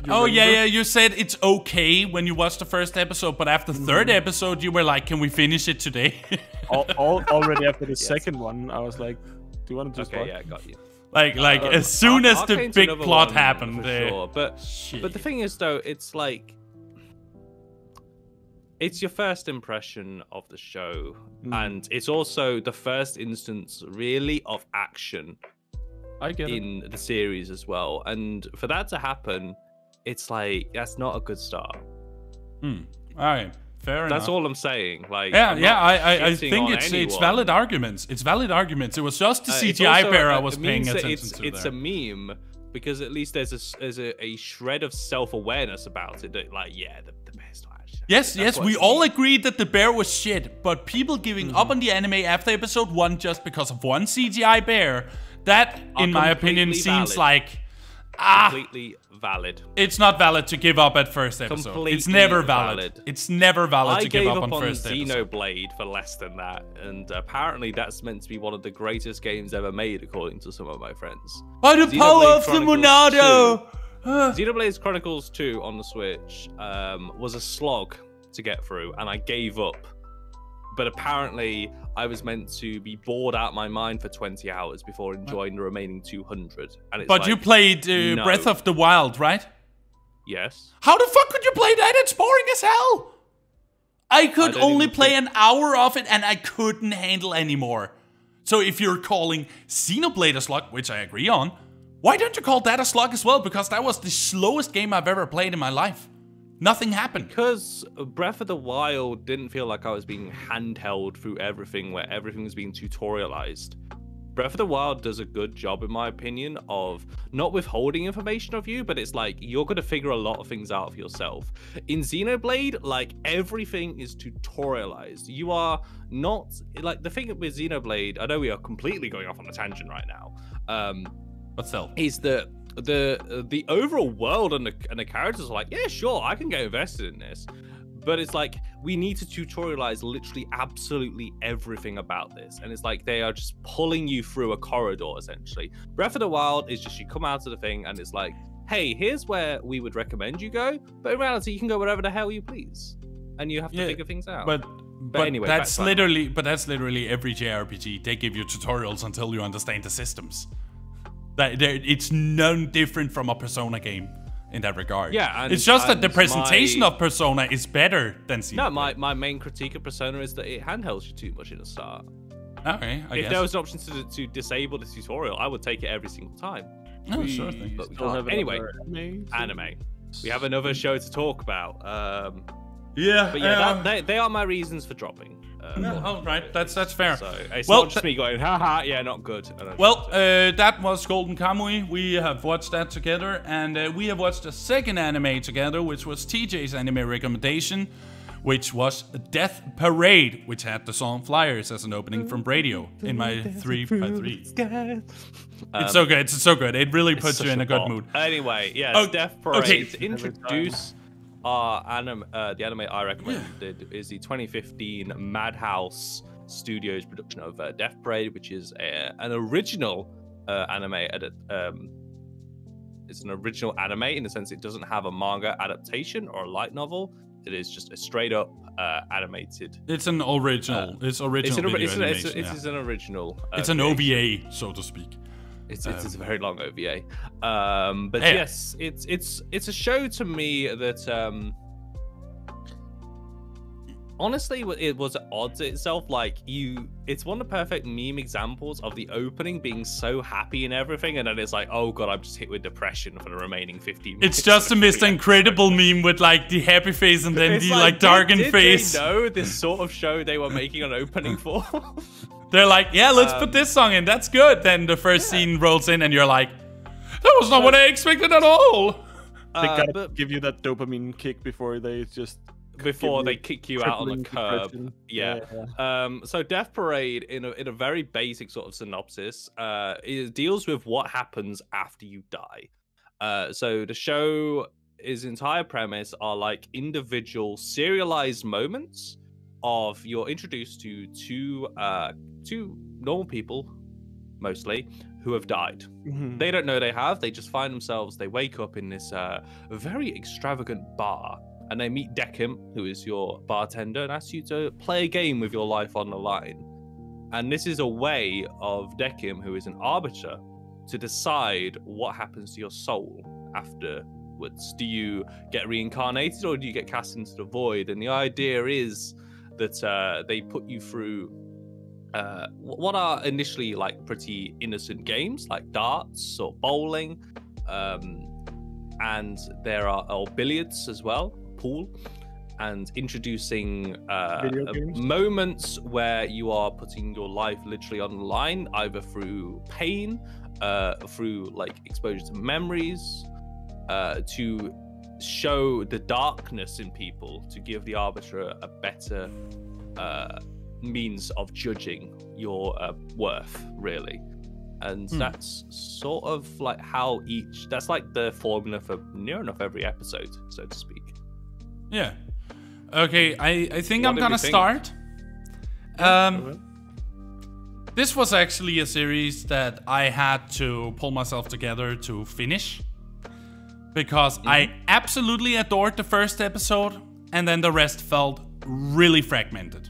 You said it's okay when you watch the first episode, but after the third episode you were like, can we finish it today? Already after the second one, I was like, do you want to just watch? Yeah, I got you. Like as soon as the big plot happened. Sure. But the thing is, though, it's like, it's your first impression of the show, and it's also the first instance, really, of action in the series as well. And for that to happen, it's like, that's not a good start. All right. Fair enough. That's all I'm saying. Like, I think it's valid arguments. It's valid arguments. It was just the CGI bear I was paying attention to. It's a meme because at least there's a shred of self-awareness about it. That, like, the bear's not actually. Yes, we all agreed that the bear was shit, but people giving up on the anime after episode 1 just because of one CGI bear, that, in my opinion, seems like completely valid. It's not valid to give up at first episode. Completely it's never valid. It's never valid to give up on first episode. I gave up on Xenoblade for less than that, and apparently that's meant to be one of the greatest games ever made, according to some of my friends. By the power of the Monado! Xenoblade Chronicles 2 on the Switch was a slog to get through, and I gave up. But apparently, I was meant to be bored out my mind for 20 hours before enjoying the remaining 200. And it's but you played Breath of the Wild, right? Yes. How the fuck could you play that? It's boring as hell. I could only play an hour of it, and I couldn't handle anymore. So if you're calling Xenoblade a slog, which I agree on, why don't you call that a slog as well? Because that was the slowest game I've ever played in my life. Nothing happened. Because Breath of the Wild didn't feel like I was being handheld through everything, where everything was being tutorialized. Breath of the Wild does a good job, in my opinion, of not withholding information of you, but it's like, you're going to figure a lot of things out for yourself. In Xenoblade, like, everything is tutorialized. You are not, like, the thing with Xenoblade, I know we are completely going off on a tangent right now, but still, is that the overall world and the characters are like, yeah, sure, I can get invested in this, but it's like, we need to tutorialize literally absolutely everything about this, and it's like they are just pulling you through a corridor essentially. Breath of the Wild is just, you come out of the thing and it's like, hey, here's where we would recommend you go, but in reality you can go wherever the hell you please, and you have to figure things out. But anyway, that's literally every JRPG. They give you tutorials until you understand the systems. It's none different from a Persona game in that regard. Yeah, and, it's just that the presentation of Persona is better than Xenoblade. No, my main critique of Persona is that it handhelds you too much in the start. Okay, I guess. If there was an option to disable the tutorial, I would take it every single time. Oh, sure thing. But we can't. Anyway, anime. We have another show to talk about. But yeah, they are my reasons for dropping. Oh, right, that's fair. So it's not just me going, haha, yeah, not good. Well, that was Golden Kamuy. We have watched that together, and we have watched a second anime together, which was TJ's anime recommendation, which was Death Parade, which had the song Flyers as an opening from Radio in my 3x3. It's so good. It's so good. It really puts you in a good mood. Anyway, yes, Death Parade. To introduce the anime I recommended is the 2015 Madhouse Studios production of Death Parade, which is an original anime. It's an original anime in the sense it doesn't have a manga adaptation or a light novel. It is just a straight up animated. It's an original. It's original. It is an original. It's an OVA, so to speak. It's a very long OVA, but yes, it's a show to me that honestly it was odd to itself. Like it's one of the perfect meme examples of the opening being so happy and everything, and then it's like, oh god, I'm just hit with depression for the remaining 15 minutes. It's just a Mr. Incredible meme with like the happy face and then it's the like darkened face. Did they know this sort of show they were making an opening for? They're like, yeah, let's put this song in. That's good. Then the first scene rolls in, and you're like, that was not what I expected at all. They gotta give you that dopamine kick before they just before they kick you out on the curb. depression. Yeah. So Death Parade, in a very basic sort of synopsis, it deals with what happens after you die. So the show, its entire premise are like individual serialized moments of you're introduced to two normal people, mostly, who have died. They don't know they have. They just find themselves. They wake up in this very extravagant bar. And they meet Deckim, who is your bartender, and asks you to play a game with your life on the line. And this is a way of Deckim, who is an arbiter, to decide what happens to your soul afterwards. Do you get reincarnated or do you get cast into the void? And the idea is that they put you through what are initially like pretty innocent games, like darts or bowling. And there are billiards as well. Pool, and introducing moments where you are putting your life literally on the line, either through pain, through like exposure to memories, to show the darkness in people, to give the arbiter a better means of judging your worth, really. And that's sort of like how that's like the formula for near enough every episode, so to speak. Yeah. Okay, I think I'm gonna think? start. This was actually a series that I had to pull myself together to finish. Because I absolutely adored the first episode, and then the rest felt really fragmented.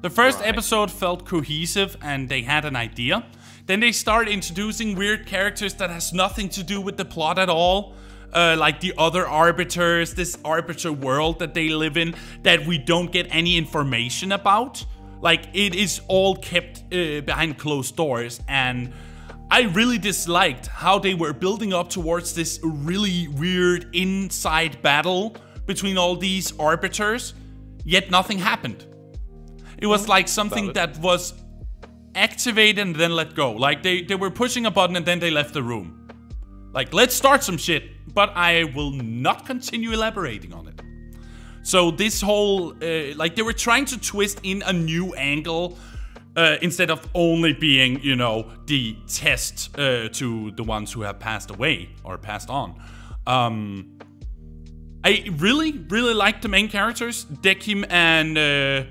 The first episode felt cohesive and they had an idea. Then they start introducing weird characters that has nothing to do with the plot at all. Like the other arbiters, this arbiter world that they live in that we don't get any information about. Like, it is all kept behind closed doors, and I really disliked how they were building up towards this really weird inside battle between all these arbiters, yet nothing happened. It was like something that was activated and then let go. Like, they were pushing a button and then they left the room. Like, let's start some shit, but I will not continue elaborating on it. So this whole, like, they were trying to twist in a new angle instead of only being, you know, the test to the ones who have passed away or passed on. I really liked the main characters, Deckim and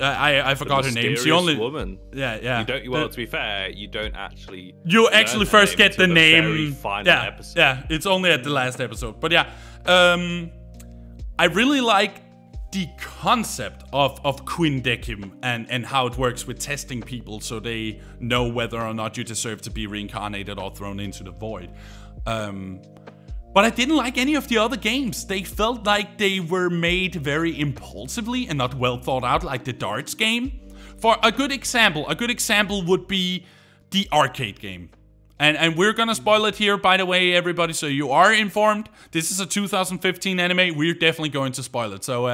I forgot her name. She only woman. Yeah. Well, to be fair, you don't actually. You actually first get the name. Very final episode. Yeah. It's only at the last episode. But yeah, I really like the concept of Queen Deckim and how it works with testing people so they know whether or not you deserve to be reincarnated or thrown into the void. But I didn't like any of the other games. They felt like they were made very impulsively and not well thought out, like the darts game. For a good example would be the arcade game. And we're gonna spoil it here, by the way, everybody, so you are informed. This is a 2015 anime. We're definitely going to spoil it. So,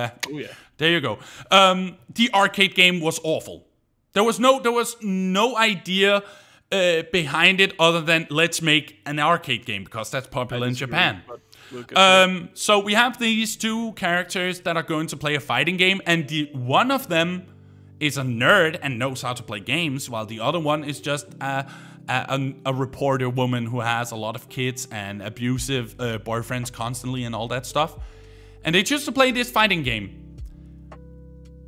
there you go. The arcade game was awful. There was no idea behind it other than let's make an arcade game because that's popular in Japan. So we have these two characters that are going to play a fighting game, and one of them is a nerd and knows how to play games, while the other one is just a reporter woman who has a lot of kids and abusive boyfriends constantly and all that stuff. And they choose to play this fighting game.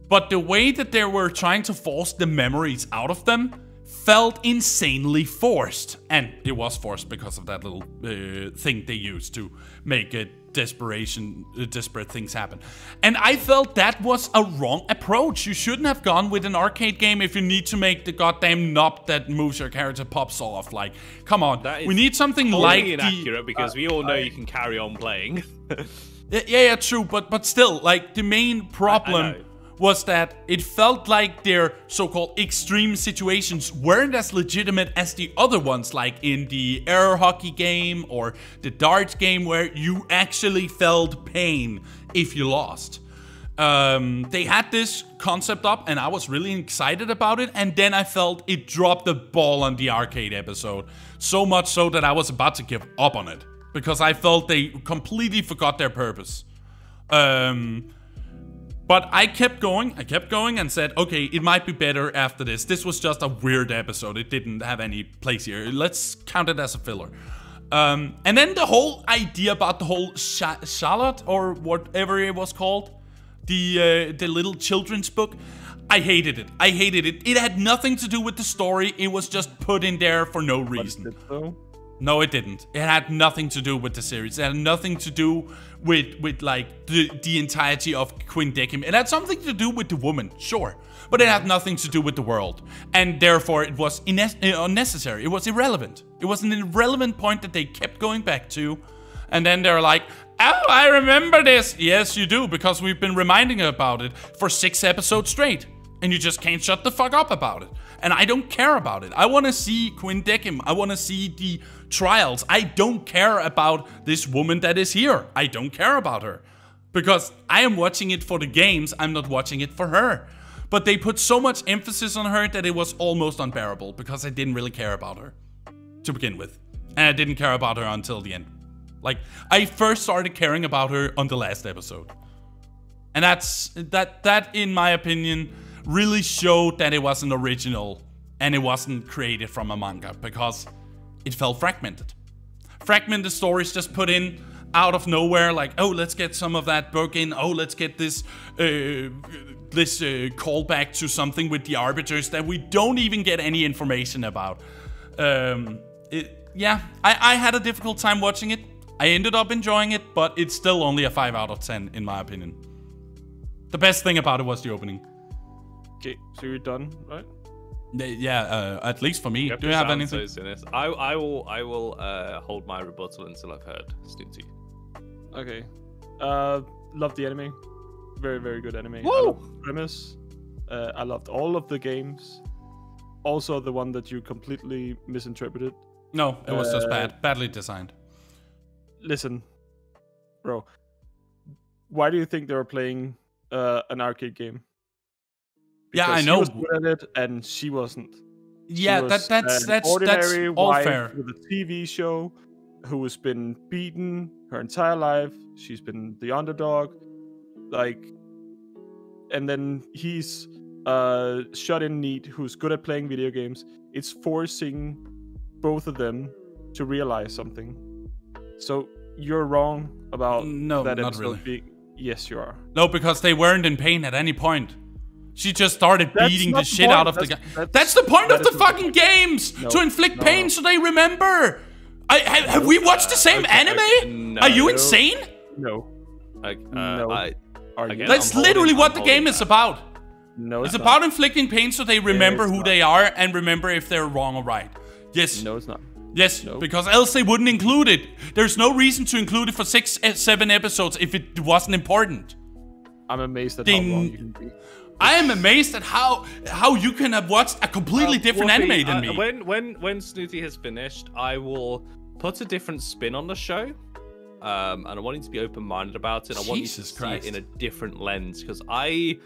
But the way that they were trying to force the memories out of them felt insanely forced. And it was forced because of that little thing they used to make desperate things happen. And I felt that was a wrong approach. You shouldn't have gone with an arcade game if you need to make the goddamn knob that moves your character pops off. Like, come on. We need something like inaccurate because we all know you can carry on playing. yeah, true. But still, like, the main problem was that it felt like their so-called extreme situations weren't as legitimate as the other ones, like in the air hockey game or the darts game, where you actually felt pain if you lost. They had this concept up and I was really excited about it, and then I felt it dropped the ball on the arcade episode, so much so that I was about to give up on it because I felt they completely forgot their purpose. But I kept going and said, okay, it might be better after this. This was just a weird episode. It didn't have any place here. Let's count it as a filler. And then the whole idea about the whole Charlotte, or whatever it was called, the little children's book, I hated it. It had nothing to do with the story. It was just put in there for no reason. No, it didn't. It had nothing to do with the series. It had nothing to do with like the entirety of Queen Dickham. It had something to do with the woman, sure, but it had nothing to do with the world, and therefore it was unnecessary. It was irrelevant. It was an irrelevant point that they kept going back to, and then they're like, "Oh, I remember this." Yes, you do, because we've been reminding you about it for 6 episodes straight, and you just can't shut the fuck up about it. And I don't care about it. I want to see Queen Dickham. I want to see the trials. I don't care about this woman that is here. I don't care about her. Because I am watching it for the games. I'm not watching it for her. But they put so much emphasis on her that it was almost unbearable. Because I didn't really care about her to begin with. And I didn't care about her until the end. Like, I first started caring about her on the last episode. And that in my opinion, really showed that it wasn't original and it wasn't created from a manga, because it felt fragmented. Fragmented stories just put in out of nowhere, like, oh, let's get some of that book in. Oh, let's get this callback to something with the arbiters that we don't even get any information about. Yeah, I had a difficult time watching it. I ended up enjoying it, but it's still only a 5 out of 10 in my opinion. The best thing about it was the opening. Okay, so you're done, right? Yeah, at least for me. Do you have anything? So I will hold my rebuttal until I've heard Snooty. Okay. Love the anime. Very, very good anime. Woo! I love the premise. I loved all of the games. Also the one that you completely misinterpreted. No, it was just badly designed. Listen, bro. Why do you think they were playing an arcade game? Because yeah, I know. He was good at it, and she wasn't. Yeah, that's ordinary all wife fair. With a TV show, who has been beaten her entire life. She's been the underdog, like, and then he's shut in need, who's good at playing video games. It's forcing both of them to realize something. So you're wrong about that not episode really. Yes, you are. No, because they weren't in pain at any point. She just started beating the shit out of the guy. That's the point of the fucking games! To inflict pain so they remember! Have we watched the same anime? Are you insane? No. No. That's literally what the game is about. No, it's about inflicting pain so they remember who they are and remember if they're wrong or right. Yes. No, it's not. Yes, because else they wouldn't include it. There's no reason to include it for 6, 7 episodes if it wasn't important. I'm amazed at how wrong you can be. I am amazed at how you can have watched a completely different anime than me. When Snooty has finished, I will put a different spin on the show. And I want you to be open-minded about it. I want you to see it in a different lens, because I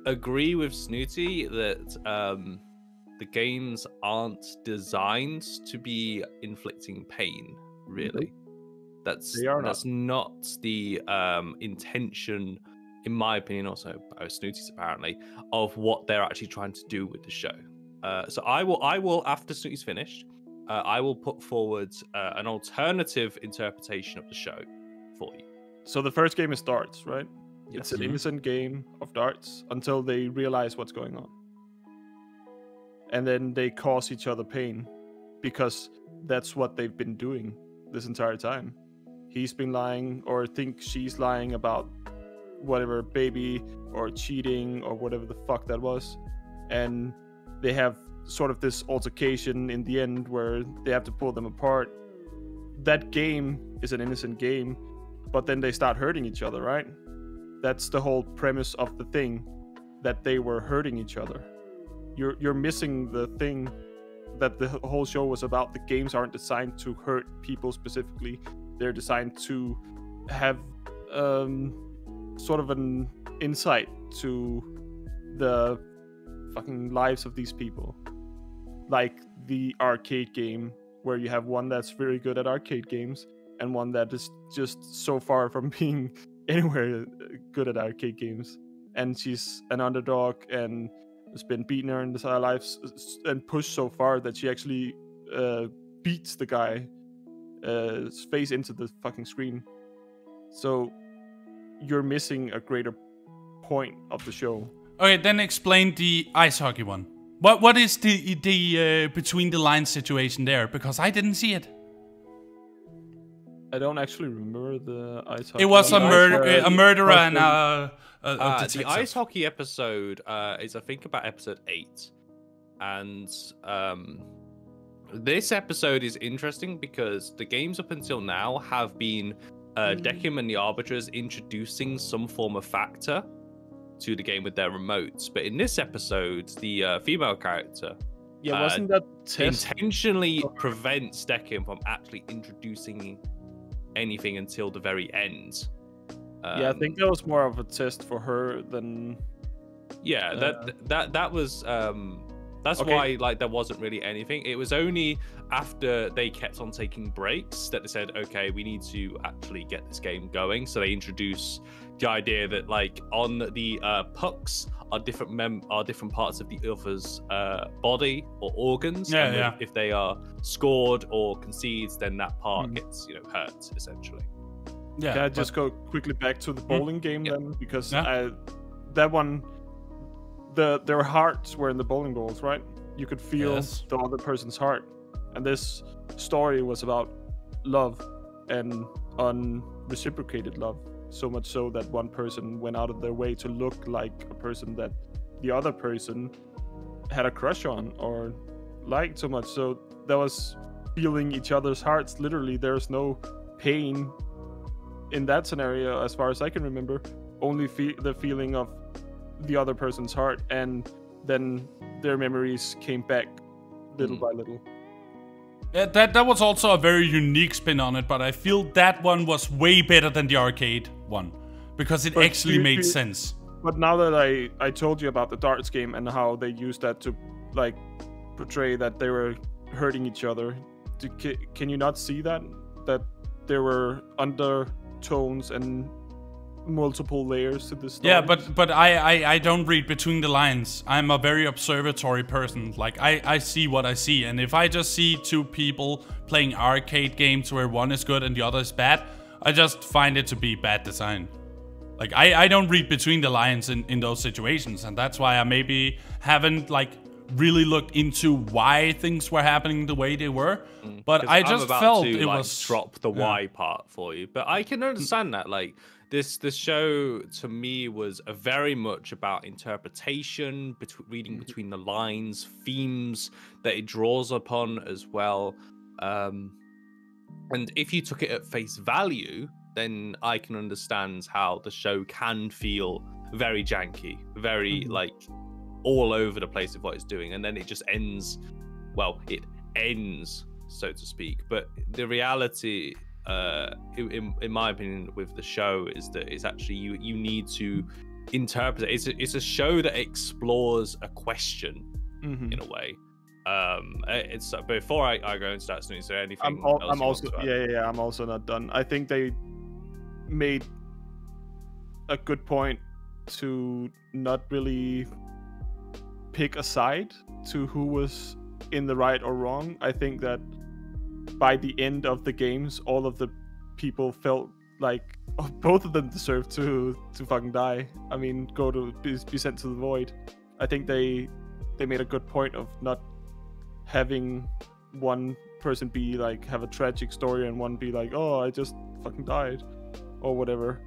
agree with Snooty that the games aren't designed to be inflicting pain, really. That's not the intention, in my opinion, also Snooty's apparently, of what they're actually trying to do with the show. So I will after Snooty's finished, I will put forward an alternative interpretation of the show for you. So the first game is darts, right? Yes. It's an innocent game of darts until they realize what's going on. And then they cause each other pain, because that's what they've been doing this entire time. He's been lying, or thinks she's lying about whatever, baby or cheating or whatever the fuck that was. And they have sort of this altercation in the end where they have to pull them apart. That game is an innocent game, but then they start hurting each other, right? That's the whole premise of the thing, that they were hurting each other. You're missing the thing that the whole show was about. The games aren't designed to hurt people specifically. They're designed to have sort of an insight to the fucking lives of these people. Like the arcade game, where you have one that's very good at arcade games and one that is just so far from being anywhere good at arcade games. and she's an underdog and has been beaten her entire life and pushed so far that she actually beats the guy face into the fucking screen. So you're missing a greater point of the show. Okay, then explain the ice hockey one. What is the between the lines situation there? Because I didn't see it. I don't actually remember the ice hockey. It was a murderer and a the ice hockey episode is, I think, about episode 8, and this episode is interesting because the games up until now have been Decim and the Arbiters introducing some form of factor to the game with their remotes, but in this episode, the female character, wasn't that intentionally prevents Decim from actually introducing anything until the very end. I think that was more of a test for her than. Yeah, that was. That's why there wasn't really anything. It was only after they kept on taking breaks that they said, okay, we need to actually get this game going. So they introduce the idea that on the pucks are different parts of the other's body or organs. And if they are scored or concedes, then that part gets hurt essentially. Yeah. Can I just go quickly back to the bowling game then? Because that one, their hearts were in the bowling balls, right? You could feel the other person's heart. And this story was about love and unreciprocated love. So much so that one person went out of their way to look like a person that the other person had a crush on or liked so much. So that was feeling each other's hearts. Literally, there's no pain in that scenario, as far as I can remember. Only the feeling of the other person's heart, and then their memories came back little by little. Yeah, that was also a very unique spin on it, but I feel that one was way better than the arcade one because it actually made sense. But now that I told you about the darts game and how they used that to portray that they were hurting each other, can you not see that there were undertones and multiple layers to this story? Yeah, but I don't read between the lines. I'm a very observatory person. I see what I see, and if I just see two people playing arcade games where one is good and the other is bad, I just find it to be bad design. I don't read between the lines in those situations, and that's why I maybe haven't really looked into why things were happening the way they were. But I just felt it was drop the why part for you. But I can understand that. This show to me was very much about interpretation, reading between the lines, themes that it draws upon as well. And if you took it at face value, then I can understand how the show can feel very janky, very all over the place of what it's doing, and then it just ends. Well, it ends, so to speak. But the reality, in my opinion, with the show is that it's actually you need to interpret it. It's a show that explores a question in a way. It's before I go into that. Is there anything? I'm also not done. I think they made a good point to not really pick a side to who was in the right or wrong. I think that by the end of the games, all of the people felt like both of them deserved to fucking die. I mean, go to be sent to the void. I think they made a good point of not having one person be have a tragic story and one be oh, I just fucking died or whatever.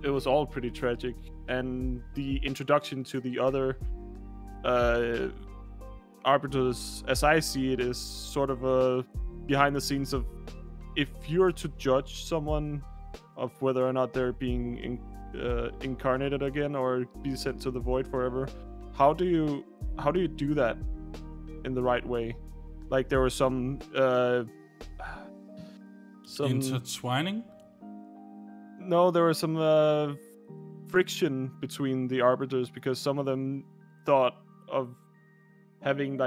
It was all pretty tragic, and the introduction to the other arbiters, as I see it, is sort of a behind the scenes of if you're to judge someone of whether or not they're being incarnated again or be sent to the void forever, how do you do that in the right way? There were some intertwining? No, there was some friction between the arbiters because some of them thought of having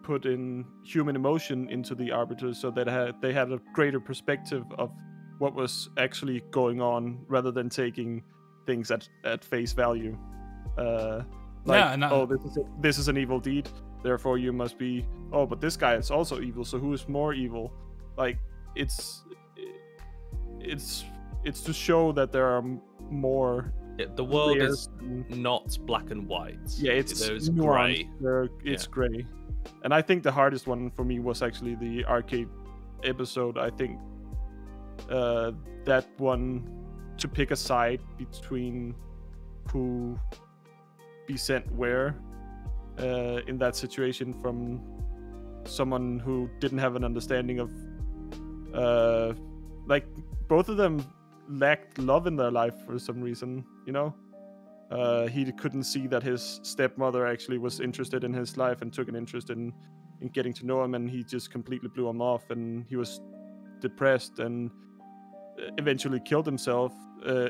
put in human emotion into the arbiters so that they had a greater perspective of what was actually going on rather than taking things at face value. This is an evil deed, therefore you must be. Oh, but this guy is also evil, so who is more evil? Like it's to show that there are more. The world is not black and white. Yeah, it's gray. It's gray, and I think the hardest one for me was actually the arcade episode. I think that one, to pick a side between who be sent where in that situation, from someone who didn't have an understanding of like both of them lacked love in their life for some reason, you know. He couldn't see that his stepmother actually was interested in his life and took an interest in getting to know him, and he just completely blew him off, and he was depressed and eventually killed himself,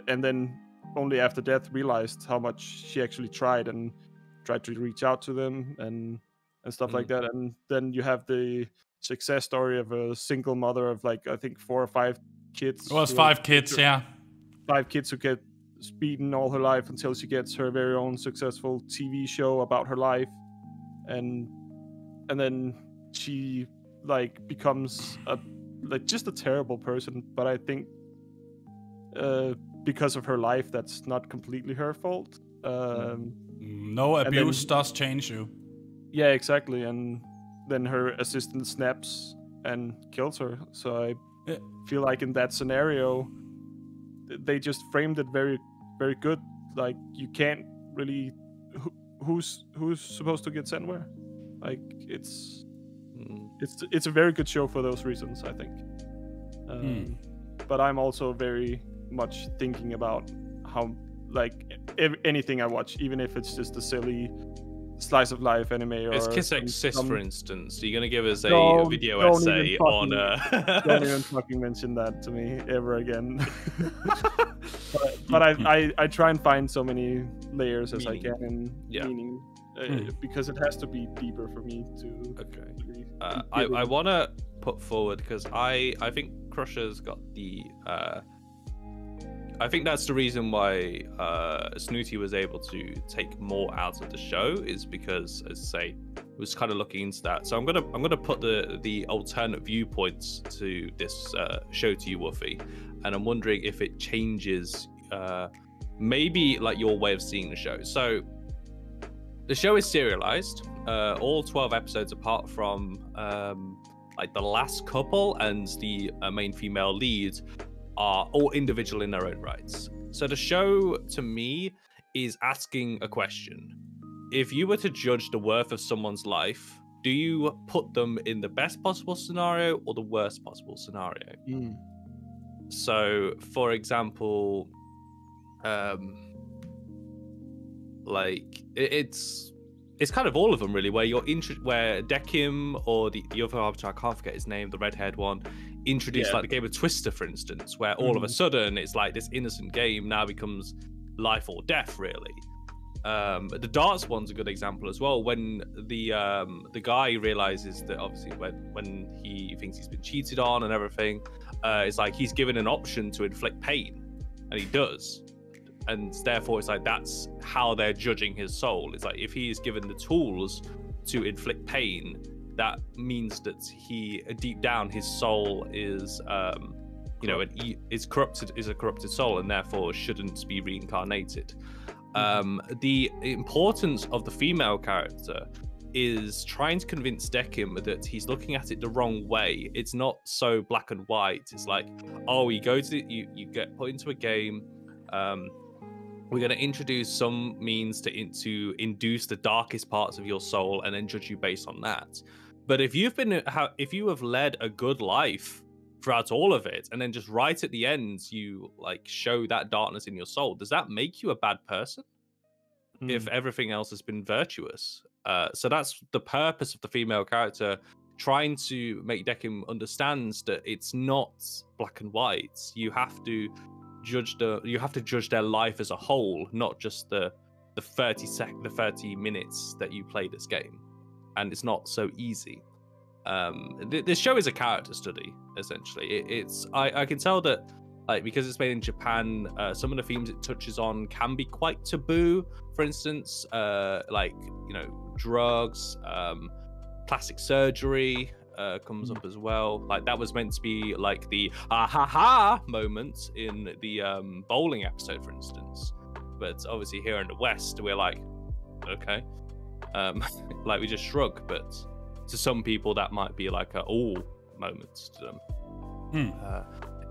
and then only after death realized how much she actually tried to reach out to them and stuff like that. And then you have the success story of a single mother of, like, I think 4 or 5 kids. It was 5 kids, yeah. 5 kids who get beaten all her life until she gets her very own successful TV show about her life, and then she like becomes just a terrible person. But I think because of her life, that's not completely her fault. No abuse does change you. Yeah, exactly. And then her assistant snaps and kills her. So I feel like in that scenario, they just framed it very, very good. Like, you can't really who's supposed to get sent where. Like, it's a very good show for those reasons, I think. But I'm also very much thinking about how, like, anything I watch, even if it's just a silly slice of life anime, or it's Kiss Exist, for instance. Are you going to give us a video essay on don't even fucking mention that to me ever again. but I try and find so many layers as I can in meaning, because it has to be deeper for me to. Okay. I want to put forward, because I think Crusher's got the I think that's the reason why Snooty was able to take more out of the show, is because, as I say, was kind of looking into that. So I'm gonna put the alternate viewpoints to this show to you, Woofy, and I'm wondering if it changes maybe like your way of seeing the show. So the show is serialized, all 12 episodes apart from like the last couple and the main female lead are all individual in their own rights. So the show, to me, is asking a question. If you were to judge the worth of someone's life, do you put them in the best possible scenario or the worst possible scenario? So, for example, like, it's kind of all of them, really, where where Dekim, or the other arbiter, I can't forget his name, the red-haired one, introduced like the game of Twister, for instance, where all of a sudden it's like this innocent game now becomes life or death, really. The darts one's a good example as well, when the guy realizes that, obviously, when he thinks he's been cheated on and everything, it's like he's given an option to inflict pain, and he does. And therefore, it's like that's how they're judging his soul. It's like, if he is given the tools to inflict pain, that means that he, deep down, his soul is, is a corrupted soul, and therefore shouldn't be reincarnated. The importance of the female character is trying to convince Dekim that he's looking at it the wrong way. It's not so black and white. It's like, oh, you get put into a game. We're going to introduce some means to induce the darkest parts of your soul, and then judge you based on that. But if you have led a good life throughout all of it, and then just right at the end you like show that darkness in your soul, does that make you a bad person? If everything else has been virtuous? So that's the purpose of the female character, trying to make Dekim understand that it's not black and white. You have to judge their life as a whole, not just the 30 minutes that you play this game. And it's not so easy. This show is a character study, essentially. I can tell that like because it's made in Japan, some of the themes it touches on can be quite taboo. For instance, like drugs, plastic surgery comes up as well. Like that was meant to be like the ha ha moment in the bowling episode, for instance. But obviously here in the West, we're like, okay, like we just shrug. But to some people, that might be like a moment to them.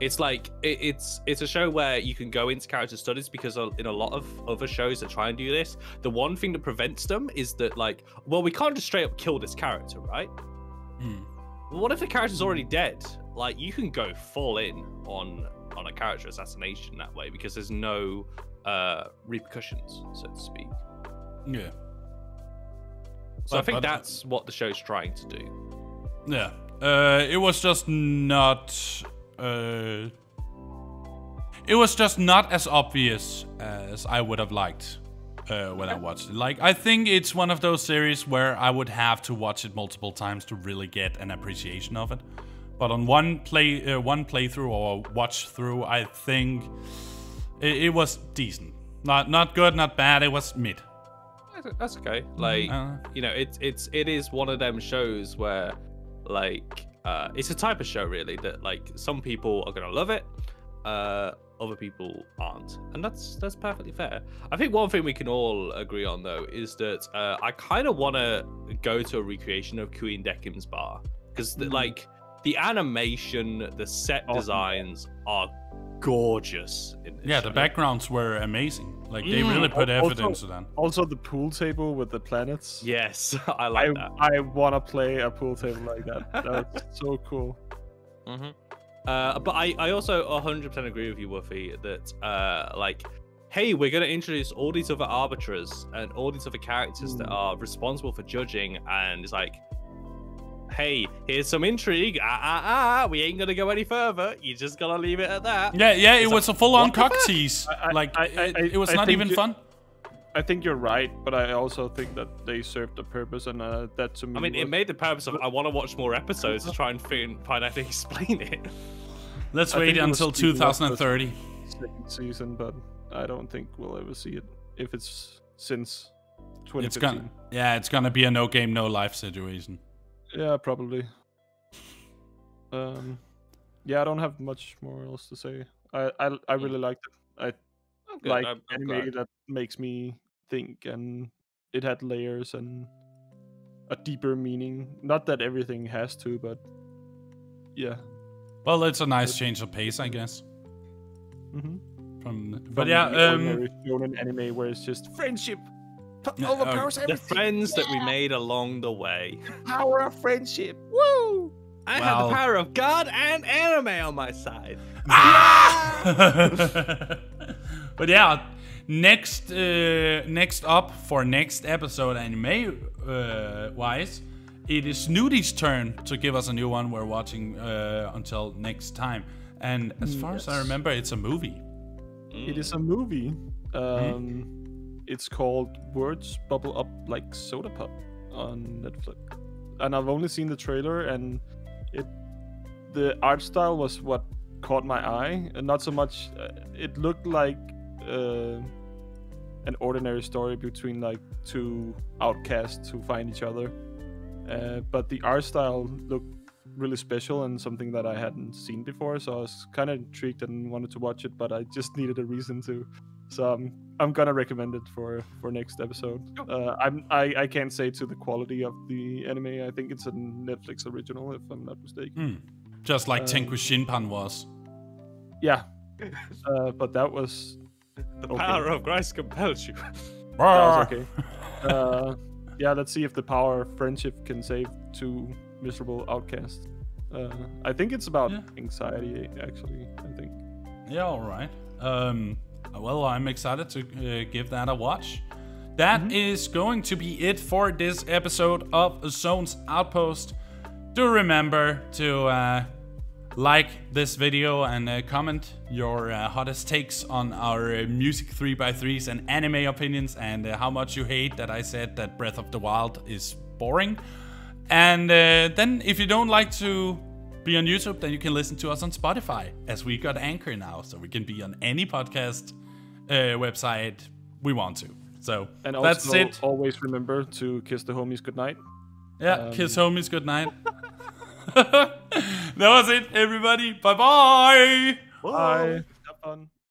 It's like it's a show where you can go into character studies, because in a lot of other shows that try and do this, the one thing that prevents them is that, like, well, we can't just straight up kill this character, right? What if the character's already dead? Like, you can go full in on a character assassination that way, because there's no repercussions, so to speak. Yeah. So I think that's what the show's trying to do. Yeah. It was just not. It was just not as obvious as I would have liked when I watched it. Like, I think it's one of those series where I would have to watch it multiple times to really get an appreciation of it. But on one playthrough or watch through, I think it was decent. Not good, not bad. It was mid. That's okay. Like, it is one of them shows where, like, it's a type of show really that, like, some people are gonna love it, other people aren't, and that's perfectly fair. I think one thing we can all agree on though is that I kind of want to go to a recreation of Queen Dekim's bar, because like the animation, the set designs are gorgeous in this show. The backgrounds were amazing. Like, they really put effort into that. Also, the pool table with the planets. Yes, I like that. I want to play a pool table like that. That's so cool. But I also 100% agree with you, Woofy, that like, hey, we're going to introduce all these other arbiters and all these other characters that are responsible for judging, and it's like, hey, here's some intrigue. We ain't gonna go any further. You just gotta leave it at that. Yeah, it was a full-on cock tease. Like, it was not even fun. I think you're right, but I also think that they served a purpose, and that to me. I mean, it made the purpose of I want to watch more episodes to try and find out how to explain it. Let's wait until 2030. Second season, but I don't think we'll ever see it if it's since 2015. It's gonna be a no game, no life situation. Yeah, probably. Yeah, I don't have much more else to say. I really liked it. I like anime that makes me think, and it had layers and a deeper meaning. Not that everything has to, but yeah. Well, it's a nice change of pace, I guess. But yeah, shonen anime where it's just friendship. Overpowers everything. The friends that we made along the way. Power of friendship. Woo! I have the power of God and anime on my side. But yeah, next up for next episode anime wise, it is Snooty's turn to give us a new one we're watching until next time. And as far as I remember, it's a movie. It is a movie. It's called Words Bubble Up Like Soda Pop on Netflix. And I've only seen the trailer, and the art style was what caught my eye, and not so much. It looked like an ordinary story between like two outcasts who find each other. But the art style looked really special and something that I hadn't seen before, so I was kind of intrigued and wanted to watch it, but I just needed a reason to. So I'm gonna recommend it for next episode. I can't say to the quality of the anime. I think it's a Netflix original, if I'm not mistaken. Just like Tenku Shinpan was. Yeah, but that was the power of Christ compels you. That was okay. Yeah, let's see if the power of friendship can save two miserable outcasts. I think it's about anxiety, actually. I think. Yeah. All right. Well, I'm excited to give that a watch. That is going to be it for this episode of Zone's Outpost. Do remember to like this video and comment your hottest takes on our music 3x3's and anime opinions, and how much you hate that I said that Breath of the Wild is boring. And then if you don't like to be on YouTube, then you can listen to us on Spotify, as we got Anchor now, so we can be on any podcast website we want to. So And that's also, it. always remember to kiss the homies goodnight. Yeah, kiss homies goodnight. That was it, everybody. Bye-bye. Bye. Have fun.